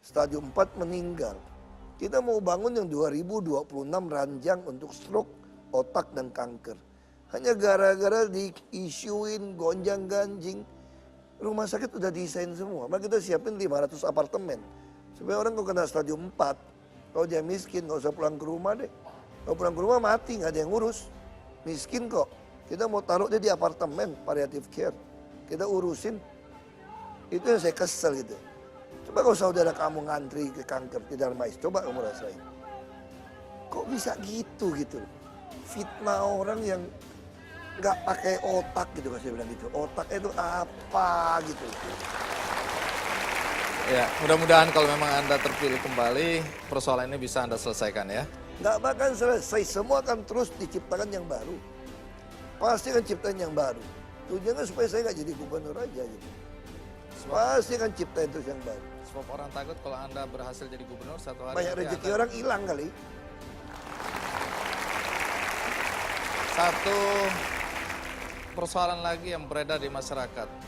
stadium 4 meninggal. Kita mau bangun yang 2026 ranjang untuk stroke, otak dan kanker. Hanya gara-gara diisuin gonjang-ganjing. Rumah sakit udah desain semua. Maka kita siapin 500 apartemen. Supaya orang kalau kena stadium 4, kalau dia miskin nggak usah pulang ke rumah deh. Kalau pulang ke rumah mati, nggak ada yang ngurus. Miskin kok. Kita mau taruh dia di apartemen, palliative care. Kita urusin. Itu yang saya kesel gitu. Coba kalau saudara kamu ngantri ke kanker di Darmais, coba kamu rasain. Kok bisa gitu gitu. Fitnah orang yang nggak pakai otak gitu, saya bilang gitu. Otaknya itu apa gitu. Ya, mudah-mudahan kalau memang Anda terpilih kembali, persoalan ini bisa Anda selesaikan ya. Nggak bakal selesai, semua akan terus diciptakan yang baru. Pasti akan ciptain yang baru. Tujuannya supaya saya nggak jadi gubernur aja gitu. Pasti akan ciptain terus yang baru. Sebab orang takut kalau Anda berhasil jadi gubernur satu hari. Banyak rezeki orang hilang kali. Satu persoalan lagi yang beredar di masyarakat.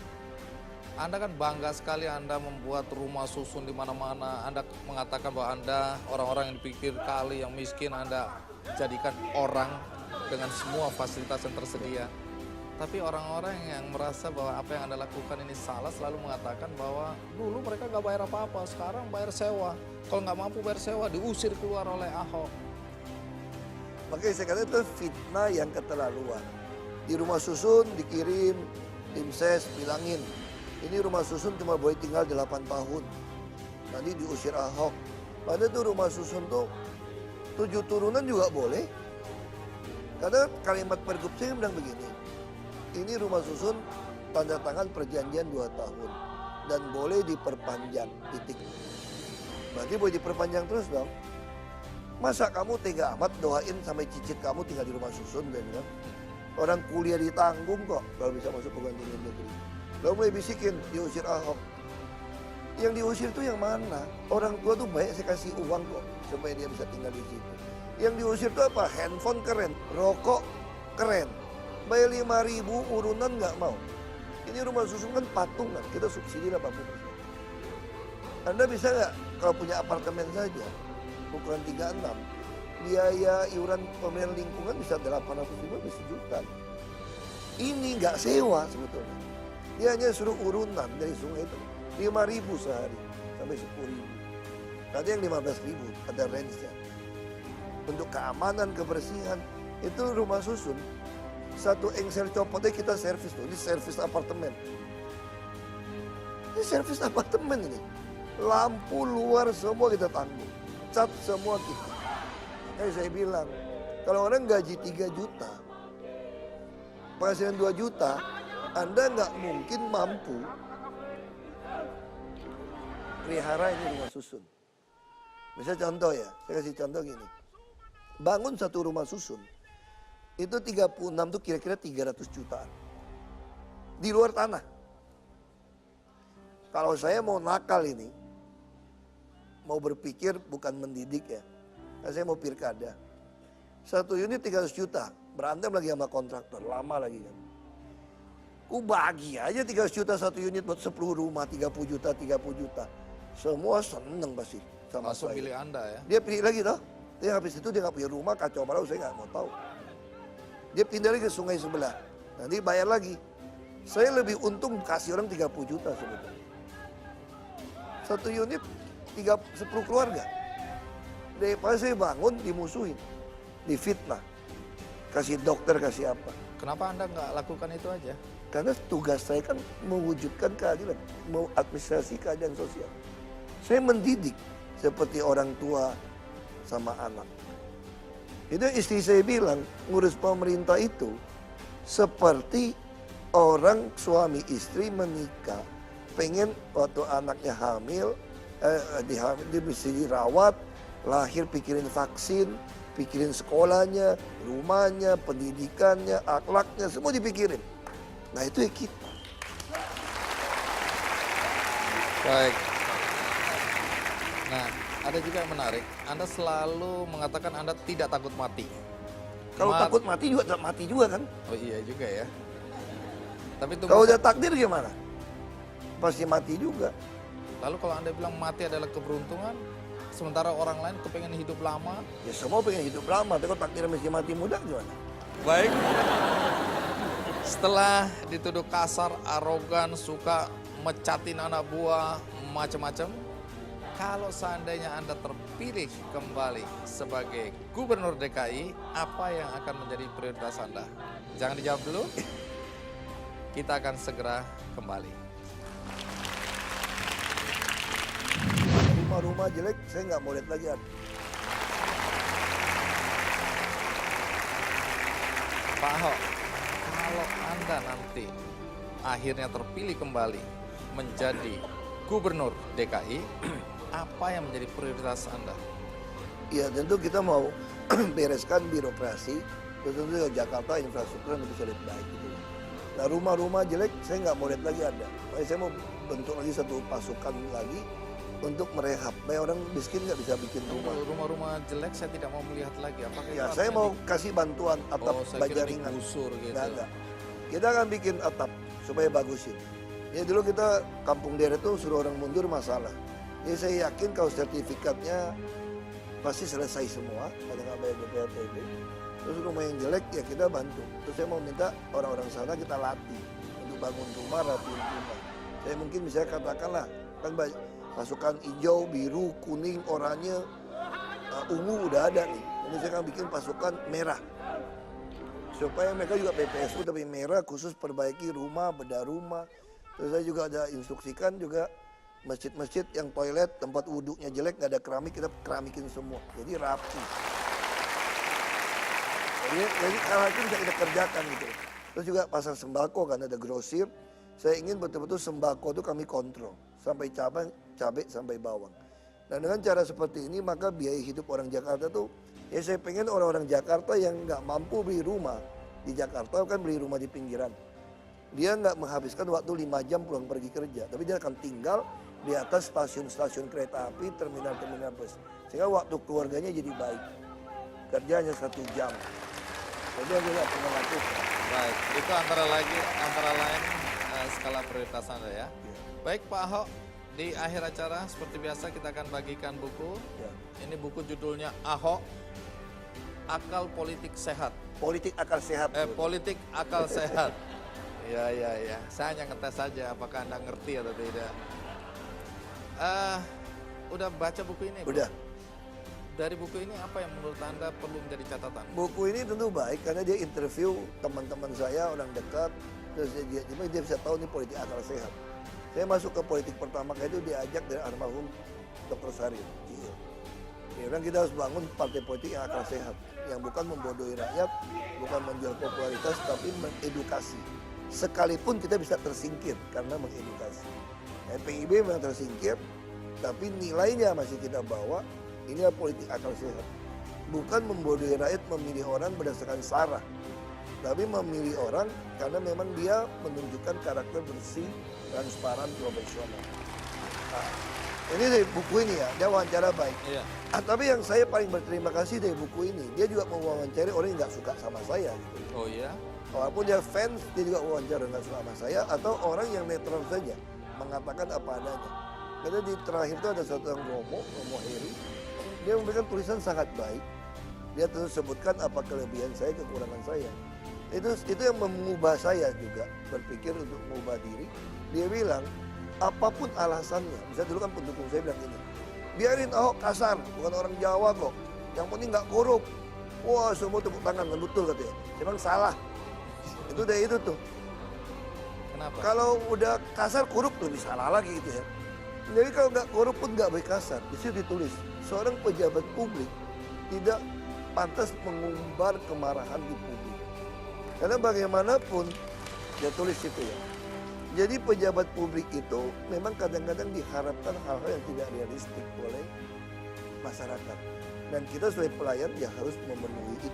Anda kan bangga sekali Anda membuat rumah susun di mana-mana. Anda mengatakan bahwa Anda orang-orang yang dipikir kali, yang miskin, Anda jadikan orang dengan semua fasilitas yang tersedia. Tapi orang-orang yang merasa bahwa apa yang Anda lakukan ini salah selalu mengatakan bahwa dulu mereka nggak bayar apa-apa, sekarang bayar sewa. Kalau nggak mampu bayar sewa, diusir keluar oleh Ahok. Makanya saya kata itu fitnah yang keterlaluan. Di rumah susun dikirim, tim ses bilangin, ini rumah susun cuma boleh tinggal 8 tahun. Nanti diusir Ahok. Padahal tuh rumah susun tuh 7 turunan juga boleh. Karena kalimat pergub saya bilang begini, ini rumah susun tanda tangan perjanjian 2 tahun. Dan boleh diperpanjang, titik. Berarti boleh diperpanjang terus dong. Masa kamu tega amat doain sampai cicit kamu tinggal di rumah susun dan bilang, orang kuliah ditanggung kok kalau bisa masuk perguruan tinggi negeri. Lalu mulai bisikin, diusir Ahok. Yang diusir tuh yang mana? Orang tua tuh banyak saya kasih uang kok supaya dia bisa tinggal di situ. Yang diusir tuh apa? Handphone keren, rokok keren. Bayar 5.000 urunan nggak mau. Ini rumah susun kan patungan, kita subsidi 80%. Anda bisa nggak kalau punya apartemen saja, ukuran 36, biaya iuran pemeliharaan lingkungan bisa 850 juta. Ini nggak sewa sebetulnya. Dia hanya suruh urunan dari sungai itu 5.000 sehari sampai 10.000. Ada yang 15.000, ada range-nya. Untuk keamanan, kebersihan, itu rumah susun. Satu engsel copotnya kita servis tuh, ini servis apartemen. Ini servis apartemen ini. Lampu luar semua kita tanggung. Cat semua kita. Kayak saya bilang, kalau orang gaji 3 juta, penghasilan 2 juta, Anda nggak mungkin mampu pelihara ini rumah susun. Misalnya contoh ya, saya kasih contoh gini. Bangun satu rumah susun, itu 36 tuh kira-kira 300 jutaan. Di luar tanah. Kalau saya mau nakal ini, mau berpikir bukan mendidik ya, saya mau pilkada. Satu unit 300 juta, berantem lagi sama kontraktor, lama lagi kan. Ku bagi aja 300 juta satu unit buat 10 rumah, 30 juta, 30 juta. Semua seneng pasti sama Langsung saya. pilih Anda ya. Dia pilih lagi toh. Dia habis itu dia nggak punya rumah, kacau balau, saya nggak mau tahu. Dia pindah lagi ke sungai sebelah, nanti bayar lagi. Saya lebih untung kasih orang 30 juta sebetulnya. Satu unit 10 keluarga. Daripada saya bangun dimusuhin, difitnah, kasih dokter, kasih apa. Kenapa Anda nggak lakukan itu aja? Karena tugas saya kan mewujudkan keadilan, mau administrasi keadilan sosial. Saya mendidik seperti orang tua sama anak. Itu istri saya bilang, ngurus pemerintah itu seperti orang suami istri menikah. Pengen waktu anaknya hamil, dia bisa dirawat, lahir pikirin vaksin, pikirin sekolahnya, rumahnya, pendidikannya, akhlaknya, semua dipikirin. Nah itu ya kita. Baik. Nah, ada juga yang menarik. Anda selalu mengatakan Anda tidak takut mati. Kalau takut mati juga tak mati juga kan? Oh iya juga ya. Tapi itu Kalau udah takdir gimana? Pasti mati juga. Lalu kalau Anda bilang mati adalah keberuntungan, sementara orang lain kepengen hidup lama. Ya semua pengen hidup lama, tapi kalau takdir mesti mati muda gimana? Baik. Setelah dituduh kasar, arogan, suka mecatin anak buah, macam-macam. Kalau seandainya Anda terpilih kembali sebagai Gubernur DKI, apa yang akan menjadi prioritas Anda? Jangan dijawab dulu. Kita akan segera kembali. Rumah-rumah jelek, saya nggak mau lihat lagi. Pak Ahok, kalau Anda nanti akhirnya terpilih kembali menjadi Gubernur DKI, apa yang menjadi prioritas Anda? Ya tentu kita mau bereskan birokrasi, tentu Jakarta infrastruktur yang bisa lebih baik. Gitu. Nah rumah-rumah jelek saya nggak mau lihat lagi ada. Makanya saya mau bentuk lagi satu pasukan lagi untuk merehab. Supaya orang miskin nggak bisa bikin rumah. Rumah-rumah jelek saya tidak mau melihat lagi. Apakah Ya saya mau kasih bantuan atap baja ringan. Digusur gitu. Enggak. Kita akan bikin atap supaya bagusin. Ya dulu kita kampung daerah itu suruh orang mundur masalah. Jadi saya yakin kalau sertifikatnya pasti selesai semua, kalau nggak bayar BPRTB. Terus rumah yang jelek ya kita bantu. Terus saya mau minta orang-orang sana kita latih untuk bangun rumah, rapiin rumah. Saya mungkin bisa katakanlah kan pasukan hijau, biru, kuning, oranye, ungu udah ada nih. Ini saya akan bikin pasukan merah. Supaya mereka juga PPSU tapi merah khusus perbaiki rumah, bedah rumah. Terus saya juga ada instruksikan juga masjid-masjid yang toilet, tempat wudhunya jelek, nggak ada keramik, kita keramikin semua. Jadi rapi. Jadi hal itu bisa kita kerjakan gitu. Terus juga pasar sembako kan ada grosir. Saya ingin betul-betul sembako itu kami kontrol. Sampai cabai sampai bawang. Dan dengan cara seperti ini maka biaya hidup orang Jakarta tuh, ya saya pengen orang-orang Jakarta yang nggak mampu beli rumah di Jakarta kan beli rumah di pinggiran. Dia nggak menghabiskan waktu 5 jam pulang pergi kerja, tapi dia akan tinggal di atas stasiun-stasiun kereta api, terminal-terminal bus. Sehingga waktu keluarganya jadi baik. Kerjanya 1 jam. Jadi dia nggak pernah lakukan. Baik, itu antara lain skala prioritas Anda ya. Baik Pak Ahok, di akhir acara seperti biasa kita akan bagikan buku. Ini buku judulnya Ahok, akal politik sehat. Politik akal sehat. Politik akal sehat. Ya. Saya hanya ngetes saja apakah Anda ngerti atau tidak. Udah baca buku ini? Udah. Dari buku ini apa yang menurut Anda perlu menjadi catatan? Buku ini tentu baik karena dia interview teman-teman saya, orang dekat, terus dia bisa tahu ini politik akal sehat. Saya masuk ke politik pertama kali itu diajak dari almarhum Dr. Sarif. Dia bilang kita harus bangun partai politik yang akal sehat, yang bukan membodohi rakyat, bukan menjual popularitas, tapi mengedukasi. Sekalipun kita bisa tersingkir karena mengedukasi. PIB memang tersingkir, tapi nilainya masih kita bawa. Inilah politik akal sehat. Bukan membodohi rakyat memilih orang berdasarkan sara, tapi memilih orang karena memang dia menunjukkan karakter bersih, transparan, profesional. Nah, ini dari buku ini ya, dia wawancara baik. Iya. Tapi yang saya paling berterima kasih dari buku ini, dia juga mewawancari orang yang nggak suka sama saya. Gitu. Oh iya? Walaupun dia fans, dia juga wawancara nggak suka sama saya, atau orang yang netral saja, mengatakan apa adanya. Karena di terakhir itu ada satu yang Romo Heri, dia memberikan tulisan sangat baik. Dia terus sebutkan apa kelebihan saya, kekurangan saya. Itu yang mengubah saya juga berpikir untuk mengubah diri. Dia bilang apapun alasannya, misalnya dulu kan pendukung saya bilang gini, biarin Ahok kasar, bukan orang Jawa kok. Yang penting nggak korup. Wah semua tepuk tangan, betul katanya. Memang salah. Itu dari itu tuh. Kenapa? Kalau udah kasar korup lebih salah lagi gitu ya. Jadi kalau nggak korup pun nggak baik kasar. Di situ ditulis seorang pejabat publik tidak pantas mengumbar kemarahan di publik. Karena bagaimanapun dia tulis itu ya. Jadi pejabat publik itu memang kadang-kadang diharapkan hal-hal yang tidak realistik oleh masyarakat. Dan kita sebagai pelayan ya harus memenuhi itu.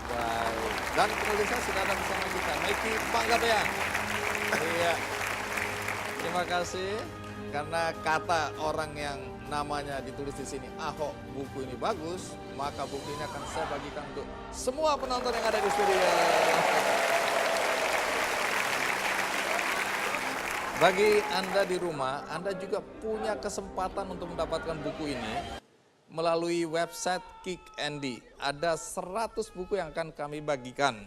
Baik. Dan penulisnya sudah ada bersama kita, Maiki Panggabean. Iya. Terima kasih karena kata orang yang namanya ditulis di sini, Ahok buku ini bagus, maka buku ini akan saya bagikan untuk semua penonton yang ada di studio. Bagi Anda di rumah, Anda juga punya kesempatan untuk mendapatkan buku ini melalui website Kick Andy. Ada 100 buku yang akan kami bagikan.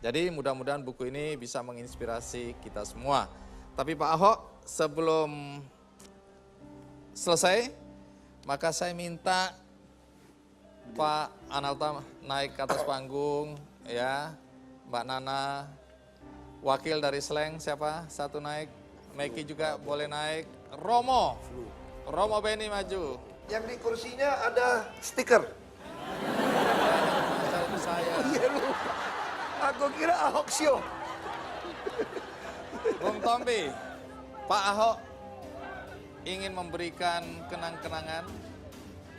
Jadi mudah-mudahan buku ini bisa menginspirasi kita semua. Tapi Pak Ahok, sebelum selesai, maka saya minta Pak Analta naik ke atas panggung, ya, Mbak Nana, wakil dari Slang siapa? Satu naik, Meki juga boleh naik, Romo Beni maju. Yang di kursinya ada stiker. Saya. Iya lu. Aku kira Ahok Show. Bung Tompi, Pak Ahok ingin memberikan kenang-kenangan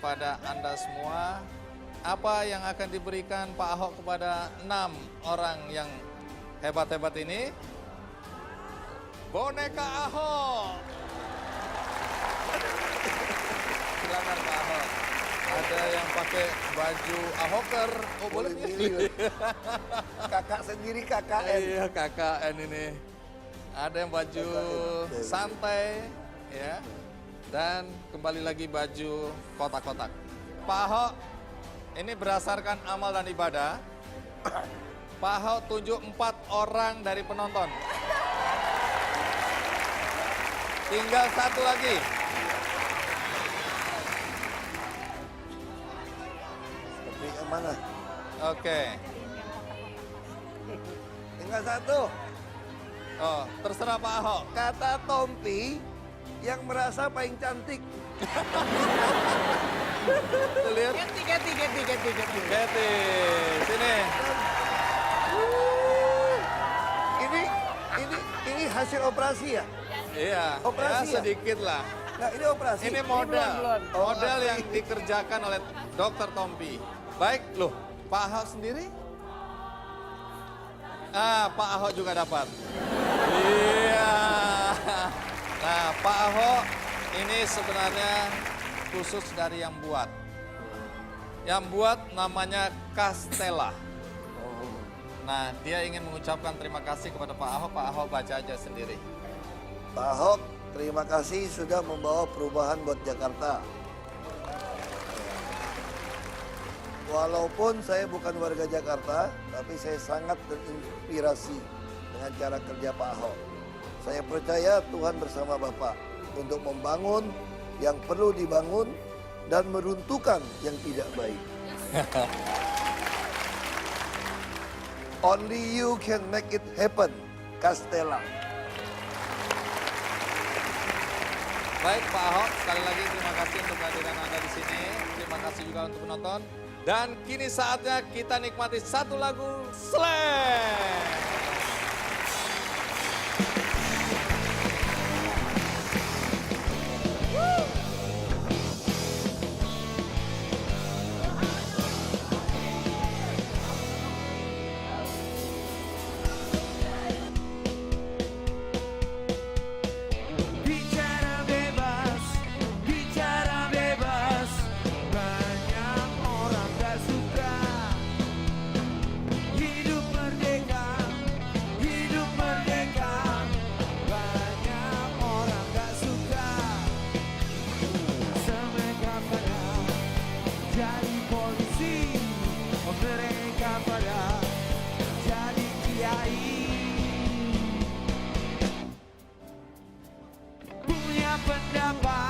pada Anda semua. Apa yang akan diberikan Pak Ahok kepada 6 orang yang hebat-hebat ini? Boneka Ahok. Silakan Pak Ahok. Ada yang pakai baju Ahoker. Oh boleh milih. Kakak sendiri KKN. Iya KKN ini. Ada yang baju santai, ya. Dan kembali lagi baju kotak-kotak. Pak Ahok, ini berdasarkan amal dan ibadah. Pak Ahok tunjuk 4 orang dari penonton. Tinggal 1 lagi. Seperti yang mana? Oke. Tinggal 1. Oh, terserah Pak Ahok. Kata Tompi yang merasa paling cantik. Tuh lihat. Keti, sini. Ini hasil operasi ya? Iya, Operasi ya, sedikit lah. Nah, ini operasi. Ini model, Oh, model yang dikerjakan oleh Dr. Tompi. Baik, loh, Pak Ahok sendiri? Pak Ahok juga dapat. Iya. Nah, Pak Ahok ini sebenarnya khusus dari yang buat. Yang buat namanya Castella. Nah, dia ingin mengucapkan terima kasih kepada Pak Ahok. Pak Ahok baca aja sendiri. Pak Ahok, terima kasih sudah membawa perubahan buat Jakarta. Walaupun saya bukan warga Jakarta, tapi saya sangat terinspirasi dengan cara kerja Pak Ahok. Saya percaya Tuhan bersama Bapak untuk membangun yang perlu dibangun dan meruntuhkan yang tidak baik. Only you can make it happen, Castella. Baik Pak Ahok, sekali lagi terima kasih untuk kehadiran Anda di sini. Terima kasih juga untuk penonton. Dan kini saatnya kita nikmati satu lagu Slang. Jadi polisi, mereka pada jadi kiai. Punya pendapat